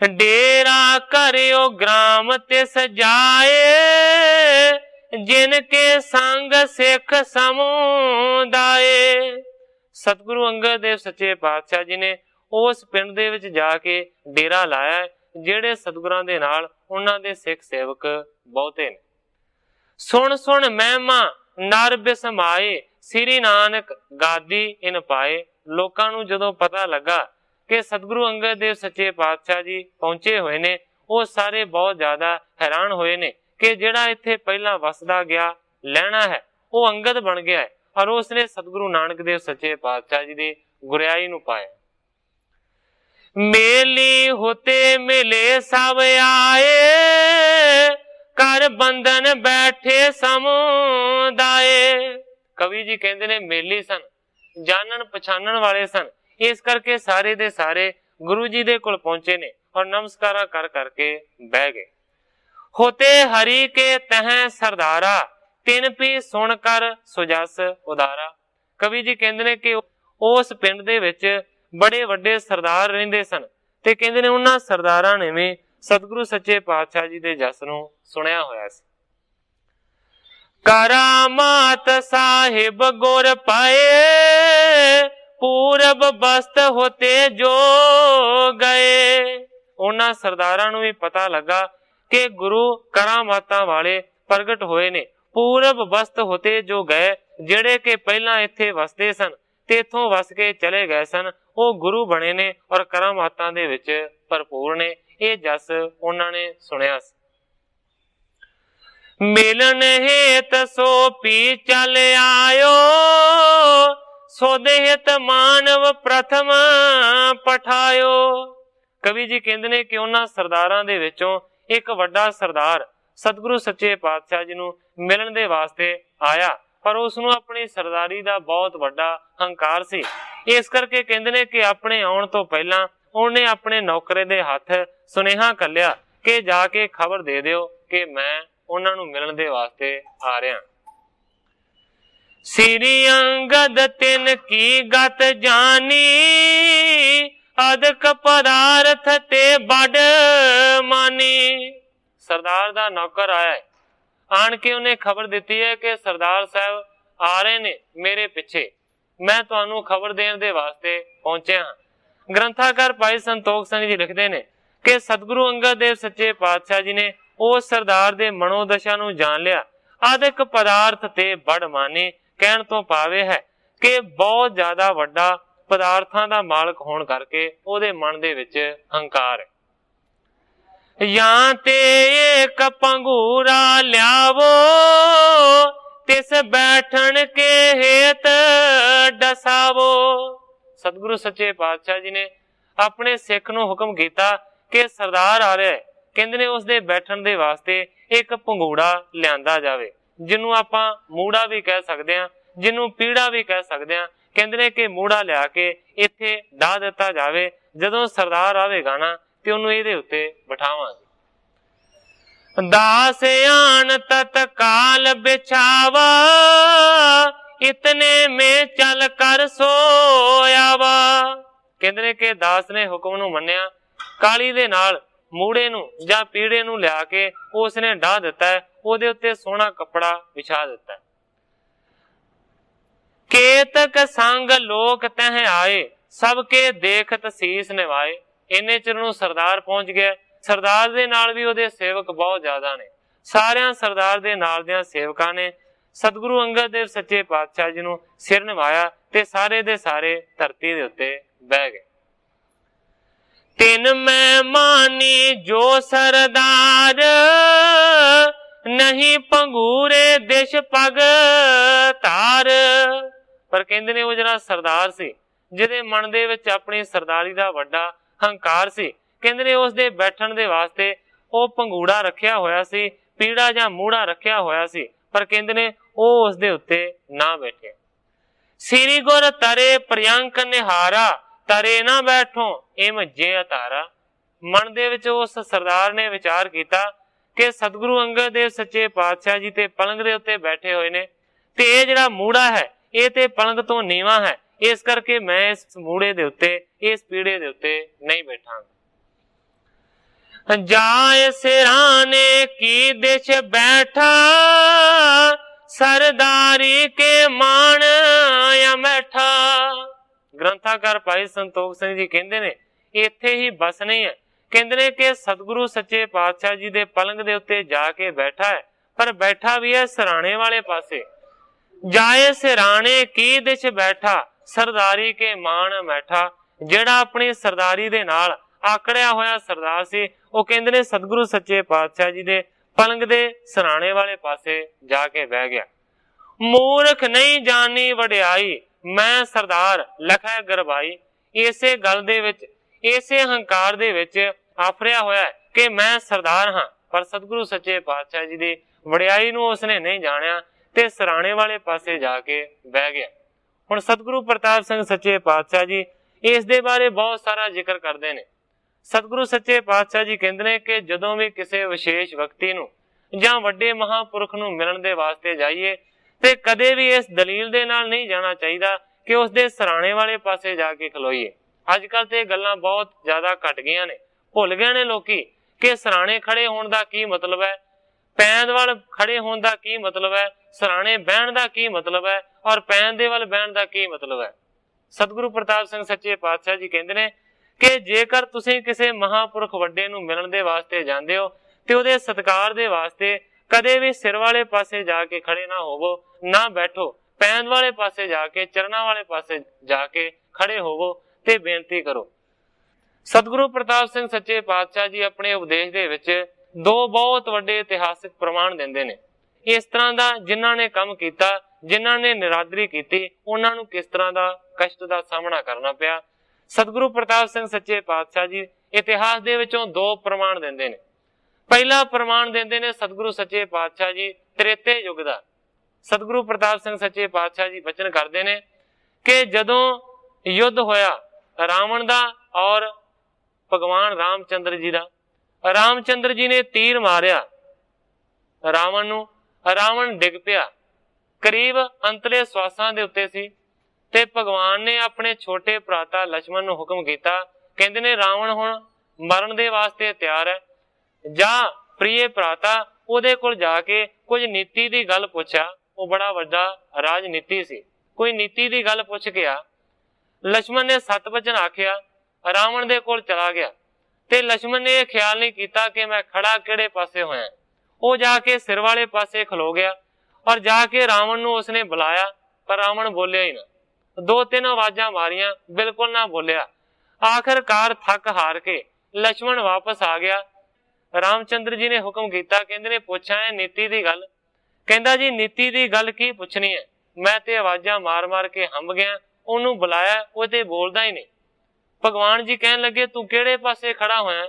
डेरा करियो ग्राम ते सजाए, जिनके संग सिख समुदाय। सतगुरु अंगद देव सच्चे पातशाह जी ने उस पिंड दे विच जाके डेरा लाया, ਜਿਹੜੇ सतगुरां दे नाल उन्हां दे सिख सेवक बहुते ने। सुन सुन महिमा नर बिसमाए, श्री नानक गादी इन पाए। लोकां नूं जदों पता लगा कि सतगुरु अंगद देव सच्चे पातशाह जी पहुंचे हुए ने, वो सारे बहुत ज्यादा हैरान होए ने कि जिहड़ा इत्थे पहला वसदा गया लहणा है वो अंगद बन गया है, और उसने सतगुरु नानक देव सच्चे पातशाह जी दी गुरियाई नूं पाया। मेली होते मिले सब आए, कर बंधन बैठे समुदाय। कवि जी कहते ने मेली सन, जानन पछाणन वाले सन, इस करके सारे दे सारे गुरु जी दे कोल पहुंचे ने और नमस्कारा कर करके बह गए। होते हरि के तह सरदारा, तिन पी सुन कर सुजस उदारा। कवि जी कहते ने कि उस पिंड दे विच बड़े वड्डे सरदार रहिंदे सन, ते कहंदे ने उन्हां सरदारां ने भी सतगुरु सच्चे पातशाह जी दे जस नूं सुनिया होया सी। करामात साहिब गुर पाए, पूरब बस्त होते जो गए। उन्हां सरदारां नूं भी पता लगा कि गुरु करामातां वाले प्रगट होए ने, पूरब बस्त होते जो गए। जिहड़े कि पहला इत्थे वसदे सन ते इत्थों वस के चले गए सन, वो गुरु बने ने और करामातां दे विच भरपूर ने। ये जस उन्हां ने सुनिया सी। मिलन हेत सो पी चल आयो, सोदे हित मानव प्रथम पठायो। कवि जी कहंदे ने कि उन्हां सरदारां दे विचों एक वड्डा सरदार सतगुरु सच्चे पातशाह जी नूं मिलन दे वास्ते आया, पर उसनूं अपनी सरदारी दा बहुत वड्डा हंकार सी। इस करके कहंदे ने कि अपने आउण तो पहला उन्हें अपने नौकरे दे हथ सुनेहा घल्लिया कि जाके खबर दे दिओ कि मैं उन्हां नूं मिलन दे वास्ते आ रहा। श्री अंगद तिन की गत जानी, अदक पदार्थ ते बड़ मानी। सरदार दा नौकर आया है, आन के उन्हें खबर दी है कि सरदार साहब आ रहे ने मेरे पिछे, मैं तुहानू खबर देने दे वास्ते पहुंचे हाँ। ग्रंथाकार भाई संतोख सिंह जी लिखते ने कि सतगुरु अंगद देव सच्चे पातशाह जी ने उस सरदार दे मनोदशा नू जान लिया। अधिक पदार्थ ते बड़ माने कहण तो पावे है कि बहुत ज्यादा वड्डा पदार्थां दा मालक होण करके ओहदे मन दे विच हंकार है। या ते एक पंगूरा ल्यावो, तिस बैठन के हेत डसावो। सतगुरु सच्चे पातशाह जी ने अपने सिख नूं हुक्म कीता कि सरदार आ रहा है, कहंदे ने उसदे बैठन दे वास्ते एक पंगूड़ा लियांदा जावे, जिन्नू आपां मूड़ा भी कह सकते हैं, जिन्नू पीड़ा भी कह सकते हैं। कहंदे ने कि मूड़ा लिया के इत्थे डाह दिता जावे, जदों सरदार आवेगा ना ते उहनूं इहदे उत्ते बिठावांगे। दास आन तत्काल बिछावा, इतने में चल कर सोयावा। कहंदे ने कि दास ने हुक्म नूं मन्निया, काली दे नाल मूड़े नूं जां पीड़े नूं लिया के उसने डाह दिता है, ओहदे उत्ते सोहना कपड़ा विछा दिता है। केतक संग लोक तह आए, सबके देखत सीस निवाए। इन्ने चिर नूं सरदार पहुंच गया। सरदार दे नाल भी ओहदे सेवक बहुत ज्यादा ने। सारियां सरदार दे नाल दियां सेवकां ने सतगुरु अंगद देव सच्चे पातशाह जी नूं सिर निवाया ते सारे दे सारे धरती दे उत्ते बह गए। तिन मैं मानी जो सरदार, नहीं पंगूरे देश पग धार। पर कहते ने वो जरा सरदार सी जिहदे मन दे विच अपनी सरदारी दा वड्डा हंकार सी, कहते ने उस दे बैठण दे वास्ते वो पंगूड़ा रखिया होया सी, पीड़ा जां मूड़ा रखिया होया सी, पर कहते ने वो उस दे उत्ते ना बैठे। सिरी गुर तरे प्रियंक निहारा, तरे ना बैठो इम जे अतारा। मन दे विच उस सरदार ने विचार किया कि सतगुरु अंगद देव सच्चे पातशाह जी ते पलंग दे उत्ते बैठे हुए ने, ते ये जिहड़ा मूड़ा है ये ते पलंग तो नीवा है, इस करके मैं इस मूड़े दे उत्ते इस पीड़े दे उत्ते नहीं बैठा। जाए सिराने की दिश बैठा, सरदारी के मान अमैठा। ग्रंथाकार भाई संतोख सिंह जी कहते ने इत्थे ही बस नहीं है, कहते ने कि सतगुरु सच्चे पातशाह जी दे पलंग दे उत्ते जाके बैठा है, पर बैठा भी है सराणे वाले पासे। जाए सिराणे की दिश बैठा, सरदारी के मान बैठा। जेड़ा अपनी सरदारी दे नाल आकड़िया होया सरदार सी, वो कहते ने सतगुरु सच्चे पातशाह जी दे पलंग दे सराणे वाले पासे जाके बह गया। मूर्ख नहीं जानी वडियाई, मैं सरदार लखै गरबाई। इसे गल दे विच इसे हंकार दे विच आफरिया होया है कि मैं सरदार हाँ, पर सतगुरु सच्चे पातशाह जी दी वडियाई नूं उसने नहीं जानिया ते सराणे वाले पासे जाके बह गया। हुण सतगुरु प्रताप सिंह सच्चे पातशाह जी इस दे बारे बहुत सारा जिक्र करते हैं। सतगुरु सच्चे पातशाह जी कहते हैं कि जदों भी किसी विशेष व्यक्ति नूं जां वड्डे महापुरख नूं मिलण दे वास्ते जाइए ते कदे भी इस दलील दे नाल नहीं जाना चाहिए कि उस दे सराणे वाले पासे जाके खलोईए। अजकल ते गल्लां बहुत ज्यादा घट गईयां ने, भुल गए ने लोकी कि सराणे खड़े होण दा की मतलब है, पैंद वाल खड़े होण दा की मतलब है, सराणे बहण दा की मतलब है और पैंद दे वाल बहण दा की मतलब है। सतगुरु प्रताप सिंह सच्चे पातशाह जी कहते ने कि जेकर तुसीं किसी महापुरख वड्डे नूं मिलण दे वास्ते जांदे हो ते उहदे सत्कार दे वास्ते कदे भी सिर वाले पासे जाके खड़े ना होवो, ना बैठो, पैंद वाले पासे जाके चरना वाले पासे जाके खड़े होवो ते बेनती करो। सतगुरु प्रताप सिंह सच्चे पातशाह जी अपने उपदेश दे विच दो बहुत वड्डे इतिहासिक प्रमाण दिंदे ने। इस तरह दा जिन्हां ने काम कीता, जिन्हां ने निरादरी कीती, उन्हां नूं किस तरह दा कष्ट दा सामना करना पिया। सतगुरु प्रताप सिंह सच्चे पातशाह जी इतिहास दे विचों दो प्रमाण दिंदे ने। पहला प्रमाण दिंदे ने सतगुरु सच्चे पातशाह जी त्रेते युग दा। सतगुरु प्रताप सिंह सच्चे पातशाह जी बचन करते हैं कि जदों युद्ध होया रावण दा और भगवान रामचंद्र जी दा, रामचंद्र जी ने तीर मारिया रावण नूं, रावण डिग पिया, करीब अंतले श्वासां दे उत्ते सी ते भगवान ने अपने छोटे भराता लक्ष्मण नूं हुक्म कीता, कहंदे ने रावण हुण मरण दे वास्ते तैयार है, जा प्रिय भराता ਉਹਦੇ ਕੋਲ ਜਾ ਕੇ कुछ नीति की गल पुछा। वो बड़ा वड्डा राजनीति सी, कोई नीति की गल पुछ के आ। लक्ष्मण ने सत वचन आखिया, रावण दे कोल चला गया ते लक्ष्मण ने यह ख्याल नहीं किया कि मैं खड़ा किहड़े पासे होया। वो जाके सिर वाले पासे खलो गया और जाके रावण नूं उसने बुलाया, पर रावण बोलिया ही ना। दो तीन आवाजां मारियां, बिल्कुल ना बोलिया। आखिरकार थक हार के लक्ष्मण वापस आ गया। रामचंद्र जी ने हुक्म किया, कहंदे ने पुछा है नीति की गल। कहंदा जी नीति की गल की पुछनी है, मैं ते आवाजां मार मार के हंब गया, उन्होंने बुलाया वो ते बोलदा ही नहीं। भगवान जी कहन लगे तू किहड़े पासे खड़ा होया?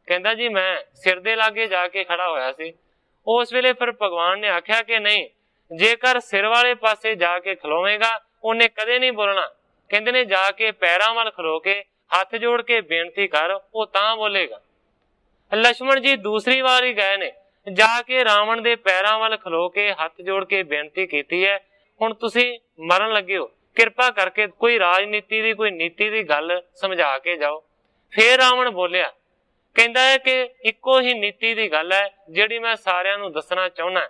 कहंदा जी मैं सिर दे लागे जाके खड़ा होया सी। उस वेले फिर भगवान ने आख्या कि नहीं, जेकर सिर वाले पासे जाके खलोवेगा उन्हें कदे नहीं बोलना। कहंदे ने जाके पैरां वाल खलो के हाथ जोड़ के बेनती कर, वो तां बोलेगा। लक्ष्मण जी दूसरी बार ही गए ने, जाके रावण दे पैरां वाल खलो के हाथ जोड़ के बेनती कीती है, हुण तुसीं मरन लगे हो, किरपा करके कोई राजनीति की कोई नीति की गल समझा के जाओ। फिर रावण बोलिया, कहंदा है कि इक्को ही नीति की गल है जिहड़ी मैं सारियां नूं दसना चाहुंदा।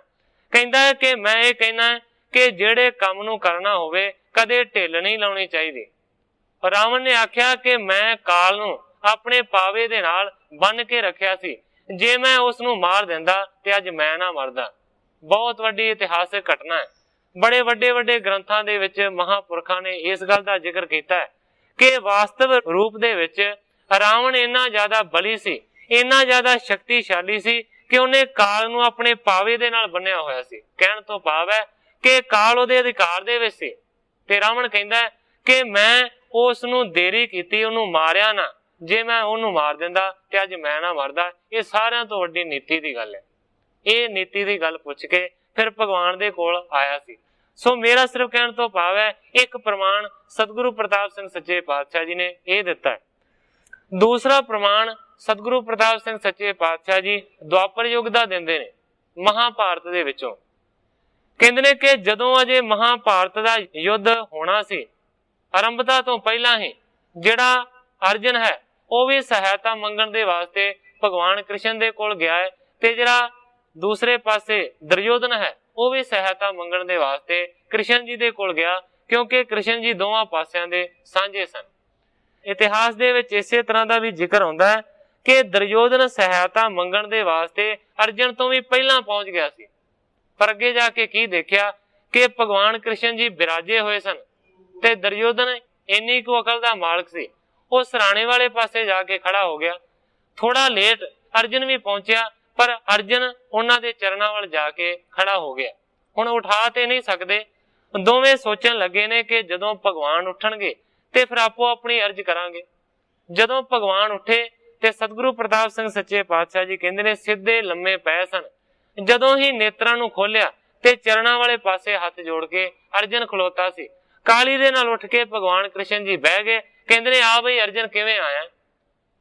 कहंदा है कि मैं ये कहना है कि जिहड़े काम नूं करना होवे कदे ढिल नहीं लाउणी चाहीदी। रावण ने आख्या कि मैं काल नूं अपने पावे दे नाल बन के रखिया सी, जे मैं उस नूं मार दिंदा ते अज मैं ना मरदा। बहुत वड्डी इतिहासिक घटना है। बड़े वड्डे वड्डे ग्रंथां दे विच महापुरखां ने इस गल दा जिक्र कीता है कि वास्तव रूप दे विच रावण इन्ना ज्यादा बली सी, इन्ना ज्यादा शक्तिशाली सी ਕਿ ਉਹਨੇ ਕਾਲ ਨੂੰ ਆਪਣੇ ਪਾਵੇ ਦੇ ਨਾਲ ਬੰਨਿਆ ਹੋਇਆ ਸੀ। ਕਹਿਣ ਤੋਂ ਭਾਵ ਹੈ ਕਿ ਕਾਲ ਉਹਦੇ ਅਧਿਕਾਰ ਦੇ ਵਿੱਚ ਸੀ ਤੇ ਰਾਵਣ ਕਹਿੰਦਾ ਕਿ ਮੈਂ ਉਸ ਨੂੰ ਦੇਰੀ ਕੀਤੀ, ਉਹਨੂੰ ਮਾਰਿਆ ਨਾ। ਜੇ ਮੈਂ ਉਹਨੂੰ ਮਾਰ ਦਿੰਦਾ ਤੇ ਅੱਜ ਮੈਂ ਨਾ ਮਰਦਾ। ਇਹ ਸਾਰਿਆਂ ਤੋਂ ਵੱਡੀ ਨੀਤੀ ਦੀ ਗੱਲ ਹੈ। ਇਹ ਨੀਤੀ ਦੀ ਗੱਲ ਪੁੱਛ ਕੇ ਫਿਰ ਭਗਵਾਨ ਦੇ ਕੋਲ ਆਇਆ ਸੀ। ਸੋ ਮੇਰਾ ਸਿਰਫ ਕਹਿਣ ਤੋਂ ਭਾਵ ਹੈ ਇੱਕ ਪ੍ਰਮਾਣ ਸਤਿਗੁਰੂ ਪ੍ਰਤਾਪ ਸਿੰਘ ਸੱਚੇ ਪਾਤਸ਼ਾਹ ਜੀ ਨੇ ਇਹ ਦਿੱਤਾ ਹੈ। ਦੂਸਰਾ ਪ੍ਰਮਾਣ ਸਤਿਗੁਰੂ ਪ੍ਰਤਾਪ ਸਿੰਘ ਸੱਚੇ ਪਾਤਸ਼ਾਹ ਜੀ ਦੁਆਪਰ ਯੁੱਗ ਦਾ ਦਿੰਦੇ ਨੇ, ਮਹਾਭਾਰਤ ਦੇ ਵਿੱਚੋਂ। ਕਹਿੰਦੇ ਨੇ ਕਿ ਜਦੋਂ ਅਜੇ ਮਹਾਭਾਰਤ ਦਾ ਯੁੱਧ ਹੋਣਾ ਸੀ, ਆਰੰਭਤਾ ਤੋਂ ਪਹਿਲਾਂ ਹੀ ਜਿਹੜਾ ਅਰਜਨ ਹੈ ਉਹ ਵੀ ਸਹਾਇਤਾ ਮੰਗਣ ਦੇ ਵਾਸਤੇ ਭਗਵਾਨ ਕ੍ਰਿਸ਼ਨ ਦੇ ਕੋਲ ਗਿਆ ਹੈ, ਤੇ ਜਿਹੜਾ ਦੂਸਰੇ ਪਾਸੇ ਦੁਰਯੋਧਨ ਹੈ ਉਹ ਵੀ ਸਹਾਇਤਾ ਮੰਗਣ ਦੇ ਵਾਸਤੇ ਕ੍ਰਿਸ਼ਨ ਜੀ ਦੇ ਕੋਲ ਗਿਆ, ਕਿਉਂਕਿ ਕ੍ਰਿਸ਼ਨ ਜੀ ਦੋਵਾਂ ਪਾਸਿਆਂ ਦੇ ਸਾਂਝੇ ਸਨ। ਇਤਿਹਾਸ ਦੇ ਵਿੱਚ ਇਸੇ ਤਰ੍ਹਾਂ ਦਾ ਵੀ ਜ਼ਿਕਰ ਹੁੰਦਾ ਹੈ ਕਿ ਦੁਰਯੋਧਨ ਸਹਾਇਤਾ ਮੰਗਣ ਦੇ ਵਾਸਤੇ ਅਰਜਨ ਤੋਂ ਵੀ ਪਹਿਲਾਂ ਪਹੁੰਚ ਗਿਆ ਸੀ, ਪਰ ਅੱਗੇ ਜਾ ਕੇ ਕੀ ਦੇਖਿਆ ਕਿ ਭਗਵਾਨ ਕ੍ਰਿਸ਼ਨ ਜੀ ਬਿਰਾਜੇ ਹੋਏ ਸਨ ਤੇ ਦੁਰਯੋਧਨ ਇੰਨੀ ਕੁ ਅਕਲ ਦਾ ਮਾਲਕ ਸੀ, ਉਹ ਸਰਾਣੇ ਵਾਲੇ ਪਾਸੇ ਜਾ ਕੇ ਖੜਾ ਹੋ ਗਿਆ। ਥੋੜਾ ਲੇਟ ਅਰਜਨ ਵੀ ਪਹੁੰਚਿਆ, ਪਰ ਅਰਜਨ ਉਹਨਾਂ ਦੇ ਚਰਨਾਂ ਵੱਲ ਜਾ ਕੇ ਖੜਾ ਹੋ ਗਿਆ। ਹੁਣ ਉਠਾ ਤੇ ਨਹੀਂ ਸਕਦੇ। ਦੋਵੇਂ ਸੋਚਣ ਲੱਗੇ ਨੇ ਕਿ ਜਦੋਂ ਭਗਵਾਨ ਉੱਠਣਗੇ ਤੇ ਫਿਰ ਆਪੋ ਆਪਣੀ ਅਰਜ਼ ਕਰਾਂਗੇ। ਜਦੋਂ ਭਗਵਾਨ ਉੱਠੇ ਤੇ ਸਤਿਗੁਰੂ ਪ੍ਰਤਾਪ ਸਿੰਘ ਸੱਚੇ ਪਾਤਸ਼ਾਹ ਜੀ ਕਹਿੰਦੇ ਨੇ ਸਿੱਧੇ ਲੰਮੇ ਪਏ ਸਨ। ਜਦੋਂ ਹੀ ਨੇਤਰਾਂ ਨੂੰ ਖੋਲਿਆ ਤੇ ਚਰਨਾਂ ਵਾਲੇ ਪਾਸੇ ਹੱਥ ਜੋੜ ਕੇ ਅਰਜਨ ਖਲੋਤਾ ਸੀ। ਕਾਲੀ ਦੇ ਨਾਲ ਉੱਠ ਕੇ ਭਗਵਾਨ ਕ੍ਰਿਸ਼ਨ ਜੀ ਬਹਿ ਗਏ। ਕਹਿੰਦੇ ਨੇ ਆ ਬਈ ਅਰਜਨ ਕਿਵੇਂ ਆਇਆ?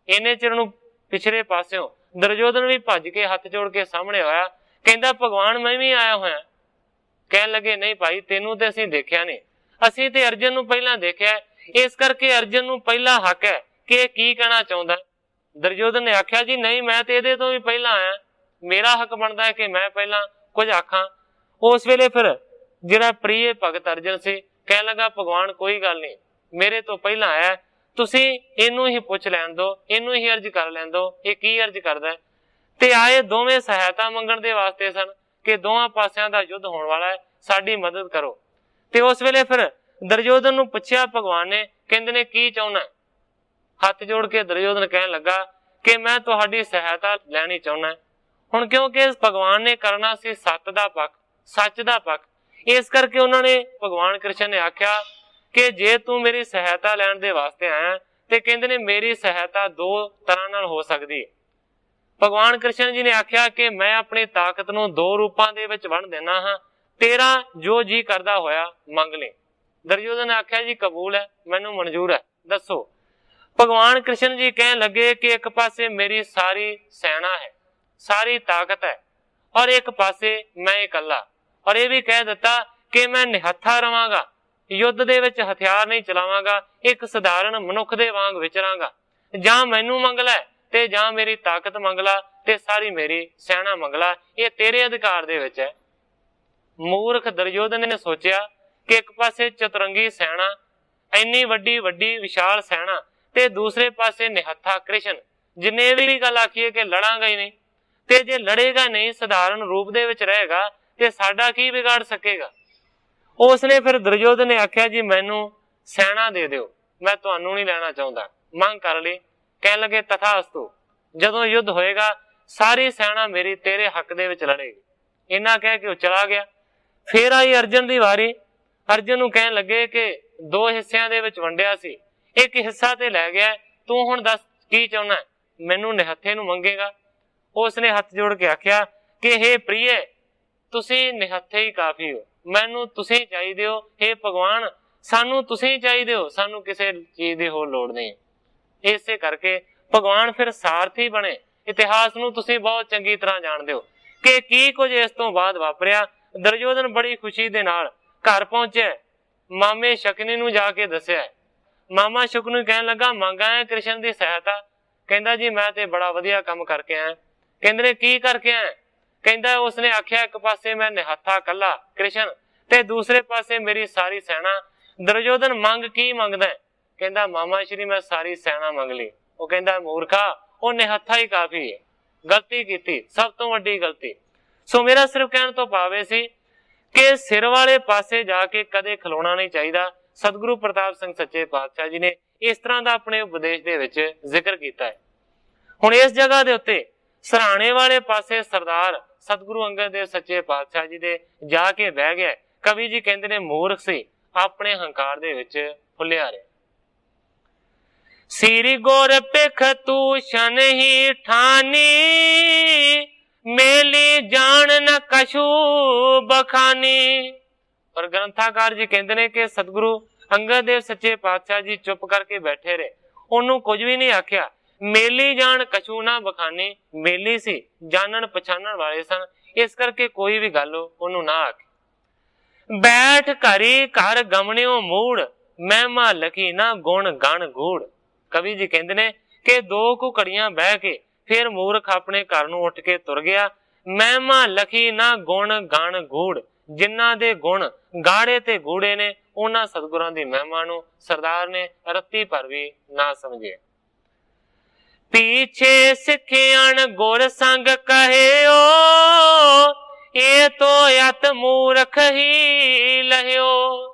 ਇੰਨੇ ਚਿਰ ਨੂੰ ਪਿਛਲੇ ਪਾਸਿਓਂ ਦੁਰਯੋਧਨ ਵੀ ਭੱਜ ਕੇ ਹੱਥ ਜੋੜ ਕੇ ਸਾਹਮਣੇ ਆਇਆ। ਕਹਿੰਦਾ ਭਗਵਾਨ ਮੈਂ ਵੀ ਆਇਆ ਹੋਇਆ। ਕਹਿਣ ਲੱਗੇ ਨਹੀਂ ਭਾਈ, ਤੈਨੂੰ ਤੇ ਅਸੀਂ ਦੇਖਿਆ ਨਹੀਂ, ਅਸੀਂ ਤੇ ਅਰਜਨ ਨੂੰ ਪਹਿਲਾਂ ਦੇਖਿਆ, ਇਸ ਕਰਕੇ ਅਰਜਨ ਨੂੰ ਪਹਿਲਾ ਹੱਕ ਹੈ ਕਿ ਇਹ ਕੀ ਕਹਿਣਾ ਚਾਹੁੰਦਾ। ਦੁਰਯੋਧਨ ਨੇ ਆਖਿਆ ਜੀ ਨਹੀਂ, ਮੈਂ ਤੇ ਇਹਦੇ ਤੋਂ ਵੀ ਪਹਿਲਾਂ ਆਇਆ, ਮੇਰਾ ਹੱਕ ਬਣਦਾ ਹੈ ਕਿ ਮੈਂ ਪਹਿਲਾਂ ਕੁਝ ਆਖਾਂ। ਉਸ ਵੇਲੇ ਫਿਰ ਜਿਹੜਾ ਪ੍ਰਿਯ ਭਗਤ ਅਰਜਨ ਸੀ ਕਹਿਣ ਲੱਗਾ ਭਗਵਾਨ ਕੋਈ ਗੱਲ ਨਹੀਂ, ਮੇਰੇ ਤੋਂ ਪਹਿਲਾਂ ਆਇਆ, ਤੁਸੀਂ ਇਹਨੂੰ ਹੀ ਪੁੱਛ ਲੈਣ ਦਿਓ, ਇਹਨੂੰ ਹੀ ਅਰਜ਼ ਕਰ ਲੈਣ ਦਿਓ, ਇਹ ਕੀ ਅਰਜ਼ ਕਰਦਾ ਹੈ। ਤੇ ਆਏ ਦੋਵੇਂ ਸਹਾਇਤਾ ਮੰਗਣ ਦੇ ਵਾਸਤੇ ਸਨ ਕਿ ਦੋਵਾਂ ਪਾਸਿਆਂ ਦਾ ਯੁੱਧ ਹੋਣ ਵਾਲਾ ਹੈ, ਸਾਡੀ ਮਦਦ ਕਰੋ। ਤੇ ਉਸ ਵੇਲੇ ਫਿਰ ਦੁਰਯੋਧਨ ਨੂੰ ਪੁੱਛਿਆ ਭਗਵਾਨ ਨੇ, ਕਹਿੰਦੇ ਨੇ ਕੀ ਚਾਹੁੰਦਾ? ਹੱਥ ਜੋੜ ਕੇ ਦੁਰਯੋਧਨ ਕਹਿਣ ਲੱਗਾ ਕਿ ਮੈਂ ਤੁਹਾਡੀ ਸਹਾਇਤਾ ਲੈਣੀ ਚਾਹੁੰਦਾ। ਹੁਣ ਕਿਉਂਕਿ ਭਗਵਾਨ ਨੇ ਕਰਨਾ ਸੀ ਸੱਤ ਦਾ ਪੱਖ, ਸੱਚ ਦਾ ਪੱਖ, ਇਸ ਕਰਕੇ ਉਹਨਾਂ ਨੇ ਭਗਵਾਨ ਕ੍ਰਿਸ਼ਨ ਨੇ ਆਖਿਆ ਕਿ ਜੇ ਤੂੰ ਮੇਰੀ ਸਹਾਇਤਾ ਲੈਣ ਦੇ ਵਾਸਤੇ ਆਇਆ ਤੇ ਕਹਿੰਦੇ ਨੇ ਮੇਰੀ ਸਹਾਇਤਾ ਦੋ ਤਰ੍ਹਾਂ ਨਾਲ ਹੋ ਸਕਦੀ ਹੈ। ਭਗਵਾਨ ਕ੍ਰਿਸ਼ਨ ਜੀ ਨੇ ਆਖਿਆ ਕਿ ਮੈਂ ਆਪਣੀ ਤਾਕਤ ਨੂੰ ਦੋ ਰੂਪਾਂ ਦੇ ਵਿੱਚ ਵੰਡ ਦੇਣਾ ਹਾਂ, ਤੇਰਾ ਜੋ ਜੀ ਕਰਦਾ ਹੋਇਆ ਮੰਗ ਲੈ। ਦੁਰਯੋਧਨ ਨੇ ਆਖਿਆ ਜੀ ਕਬੂਲ ਹੈ, ਮੈਨੂੰ ਮਨਜ਼ੂਰ ਹੈ, ਦੱਸੋ। ਭਗਵਾਨ ਕ੍ਰਿਸ਼ਨ ਜੀ ਕਹਿਣ ਲੱਗੇ ਕਿ ਇੱਕ ਪਾਸੇ ਮੇਰੀ ਸਾਰੀ ਸੈਨਾ ਹੈ, ਸਾਰੀ ਤਾਕਤ ਹੈ, ਔਰ ਇੱਕ ਪਾਸੇ ਮੈਂ ਇਕੱਲਾ। ਔਰ ਇਹ ਵੀ ਕਹਿ ਦਿੱਤਾ ਕਿ ਮੈਂ ਨਿਹੱਥਾ ਰਵਾਂਗਾ, ਯੁੱਧ ਦੇ ਵਿੱਚ ਹਥਿਆਰ ਨਹੀਂ ਚਲਾਵਾਂਗਾ, ਇੱਕ ਸਧਾਰਨ ਮਨੁੱਖ ਦੇ ਵਾਂਗ ਵਿਚਰਾਂਗਾ। ਜਾਂ ਮੈਨੂੰ ਮੰਗ ਲੈ ਤੇ ਜਾਂ ਮੇਰੀ ਤਾਕਤ ਮੰਗ ਲਾ ਤੇ ਸਾਰੀ ਮੇਰੀ ਸੈਨਾ ਮੰਗ ਲਾ, ਇਹ ਤੇਰੇ ਅਧਿਕਾਰ ਦੇ ਵਿੱਚ ਹੈ। ਮੂਰਖ ਦੁਰਯੋਧਨ ਨੇ ਸੋਚਿਆ ਕਿ ਇੱਕ ਪਾਸੇ ਚਤੁਰੰਗੀ ਸੈਨਾ, ਇੰਨੀ ਵੱਡੀ ਵਿਸ਼ਾਲ ਸੈਨਾ, ਤੇ ਦੂਸਰੇ ਪਾਸੇ ਨਿਹੱਥਾ ਕ੍ਰਿਸ਼ਨ, ਜਿੰਨੇ ਵੀ ਗੱਲ ਆਖੀਏ ਕਿ ਲੜਾਂਗਾ ਹੀ ਨਹੀਂ, ਤੇ ਜੇ ਲੜੇਗਾ ਨਹੀਂ ਸਧਾਰਨ ਰੂਪ ਦੇ ਵਿੱਚ ਰਹੇਗਾ ਤੇ ਸਾਡਾ ਕੀ ਵਿਗਾੜ ਸਕੇਗਾ। ਉਸਨੇ ਫਿਰ ਦੁਰਯੋਧਨ ਨੇ ਆਖਿਆ ਜੀ ਮੈਨੂੰ ਸੈਨਾ ਦੇ ਦਿਓ, ਮੈਂ ਤੁਹਾਨੂੰ ਨਹੀਂ ਲੈਣਾ ਚਾਹੁੰਦਾ, ਮੰਗ ਕਰ ਲਈ। ਕਹਿਣ ਲੱਗੇ ਤਥਾਸਤੂ, ਜਦੋਂ ਯੁੱਧ ਹੋਏਗਾ ਸਾਰੀ ਸੈਨਾ ਮੇਰੀ ਤੇਰੇ ਹੱਕ ਦੇ ਵਿੱਚ ਲੜੇਗੀ। ਇੰਨਾ ਕਹਿ ਕੇ ਉਹ ਚਲਾ ਗਿਆ। ਫੇਰ ਆਈ ਅਰਜਨ ਦੀ ਵਾਰੀ। ਅਰਜਨ ਨੂੰ ਕਹਿਣ ਲੱਗੇ ਕਿ ਦੋ ਹਿੱਸਿਆਂ ਦੇ ਵਿੱਚ ਵੰਡਿਆ ਸੀ, ਇੱਕ ਹਿੱਸਾ ਤੇ ਲੈ ਗਿਆ, ਤੂੰ ਹੁਣ ਦੱਸ ਕੀ ਚਾਹੁੰਦਾ, ਮੈਨੂੰ ਨਿਹੱਥੇ ਨੂੰ ਮੰਗੇਗਾ? ਉਸਨੇ ਹੱਥ ਜੋੜ ਕੇ ਆਖਿਆ ਕਿ ਹੇ ਪ੍ਰਿਯ, ਤੁਸੀਂ ਨਿਹੱਥੇ ਹੀ ਕਾਫੀ ਹੋ, ਮੈਨੂੰ ਤੁਸੀਂ ਚਾਹੀਦੇ ਹੋ। ਹੇ ਭਗਵਾਨ, ਸਾਨੂੰ ਤੁਸੀਂ ਚਾਹੀਦੇ ਹੋ, ਸਾਨੂੰ ਕਿਸੇ ਚੀਜ਼ ਦੀ ਹੋਰ ਲੋੜ ਨਹੀਂ। ਇਸੇ ਕਰਕੇ ਭਗਵਾਨ ਫਿਰ ਸਾਰਥੀ ਬਣੇ। ਇਤਿਹਾਸ ਨੂੰ ਤੁਸੀਂ ਬਹੁਤ ਚੰਗੀ ਤਰ੍ਹਾਂ ਜਾਣਦੇ ਹੋ ਕਿ ਕੀ ਕੁਝ ਇਸ ਤੋਂ ਬਾਅਦ ਵਾਪਰਿਆ। ਦੁਰਯੋਧਨ ਬੜੀ ਖੁਸ਼ੀ ਦੇ ਨਾਲ ਘਰ ਪਹੁੰਚਿਆ, ਮਾਮੇ ਸ਼ਕਨੀ ਨੂੰ ਜਾ ਕੇ ਦੱਸਿਆ। ਮਾਮਾ ਸ਼ਕਨੀ ਕਹਿਣ ਲੱਗਾ ਮੰਗਾ ਹੈ ਕ੍ਰਿਸ਼ਨ ਦੀ ਸਹਾਇਤਾ। ਕਹਿੰਦਾ ਜੀ ਮੈਂ ਤੇ ਬੜਾ ਵਧੀਆ ਕੰਮ ਕਰਕੇ ਆਇਆ। ਕਹਿੰਦੇ ਨੇ ਕੀ ਕਰਕੇ ਆਇਆ? ਕਹਿੰਦਾ ਉਸਨੇ ਆਖਿਆ ਇੱਕ ਪਾਸੇ ਮੈਂ ਨਿਹੱਥਾ ਕੱਲਾ ਕ੍ਰਿਸ਼ਨ ਤੇ ਦੂਸਰੇ ਪਾਸੇ ਮੇਰੀ ਸਾਰੀ ਸੈਨਾ। ਦੁਰਯੋਧਨ ਮੰਗ ਕੀ ਮੰਗਦਾ? ਕਹਿੰਦਾ ਮਾਮਾ ਸ਼੍ਰੀ ਮੈਂ ਸਾਰੀ ਸੈਨਾ ਮੰਗ ਲਈ। ਉਹ ਕਹਿੰਦਾ ਮੂਰਖਾ, ਉਹ ਨਿਹੱਥਾ ਹੀ ਕਾਫੀ ਹੈ, ਗਲਤੀ ਕੀਤੀ, ਸਭ ਤੋਂ ਵੱਡੀ ਗਲਤੀ। ਸੋ ਮੇਰਾ ਸਿਰਫ ਕਹਿਣ ਤੋਂ ਭਾਵ ਸੀ ਕਿ ਸਿਰ ਵਾਲੇ ਪਾਸੇ ਜਾ ਕੇ ਕਦੇ ਖਲੋਣਾ ਨਹੀਂ ਚਾਹੀਦਾ। ਸਤਿਗੁਰੂ ਪ੍ਰਤਾਪ ਸਿੰਘ ਸੱਚੇ ਪਾਤਸ਼ਾਹ ਜੀ ਨੇ ਇਸ ਤਰ੍ਹਾਂ ਦਾ ਆਪਣੇ ਉਪਦੇਸ਼ ਦੇ ਵਿੱਚ ਜ਼ਿਕਰ ਕੀਤਾ ਹੈ। ਹੁਣ ਇਸ ਜਗ੍ਹਾ ਦੇ ਉੱਤੇ ਸਰਾਣੇ ਵਾਲੇ ਪਾਸੇ ਸਰਦਾਰ ਸਤਿਗੁਰੂ ਅੰਗਦ ਦੇਵ ਸੱਚੇ ਪਾਤਸ਼ਾਹ ਜੀ ਦੇ ਜਾ ਕੇ ਬਹਿ ਗਿਆ। ਕਵੀ ਜੀ ਕਹਿੰਦੇ ਨੇ ਮੂਰਖ ਸੀ, ਆਪਣੇ ਹੰਕਾਰ ਦੇ ਵਿੱਚ ਫੁੱਲਿਆ ਰਿਹਾ। ਸ੍ਰੀ ਗੁਰ ਪਿਖ ਤੂਸ਼ਨ ਹੀ ਠਾਨੀ, ਮੇਲੀ ਜਾਣ ਨ ਕਛੂ ਬਖਾਨੀ। ਪਰ ਗ੍ਰੰਥਾਕਾਰ ਜੀ ਕਹਿੰਦੇ ਨੇ ਕਿ ਸਤਿਗੁਰੂ ਅੰਗਦ ਦੇਵ ਸੱਚੇ ਪਾਤਸ਼ਾਹ ਜੀ ਚੁੱਪ ਕਰਕੇ ਬੈਠੇ ਰਹੇ, ਉਹਨੂੰ ਕੁਝ ਵੀ ਨਹੀਂ ਆਖਿਆ। ਮੇਲੀ ਜਾਣ ਕਛੂ ਨਾ ਬਖਾਨੀ, ਮੇਲੀ ਸੀ, ਜਾਣਨ ਪਛਾਣਨ ਵਾਲੇ ਸਨ, ਇਸ ਕਰਕੇ ਕੋਈ ਵੀ ਗੱਲ ਉਹਨੂੰ ਨਾ ਆਖੀ। ਬੈਠ ਘਰੀ ਘਰ ਗਮਣਿਓ ਮੂੜ, ਮਹਿਮਾ ਲਖੀ ਨਾ ਗੁਣ ਗਣ ਗੂੜ। ਕਵੀ ਜੀ ਕਹਿੰਦੇ ਨੇ ਕਿ 2 ਕੁ ਘੜੀਆਂ ਬਹਿ ਕੇ ਫਿਰ ਮੂਰਖ ਆਪਣੇ ਘਰ ਨੂੰ ਉੱਠ ਕੇ ਤੁਰ ਗਿਆ। ਮਹਿਮਾ ਲਖੀ ਨਾ ਗੁਣ ਗਣ ਗੂੜ, ਜਿਨ੍ਹਾਂ ਦੇ ਗੁਣ ਗਾੜੇ ਤੇ ਗੂੜੇ ਨੇ, ਉਹਨਾਂ ਸਤਿਗੁਰਾਂ ਦੀ ਮਹਿਮਾ ਨੂੰ ਸਰਦਾਰ ਨੇ ਰੱਤੀ ਭਰ ਵੀ ਨਾ ਸਮਝਿਆ। ਪੀਛੇ ਸਿੱਖਿਆਣ ਗੁਰ ਸੰਗ ਕਹਿਓ, ਇਹ ਤੋ ਅਤ ਮੂਰਖ ਹੀ ਲਹਿਓ।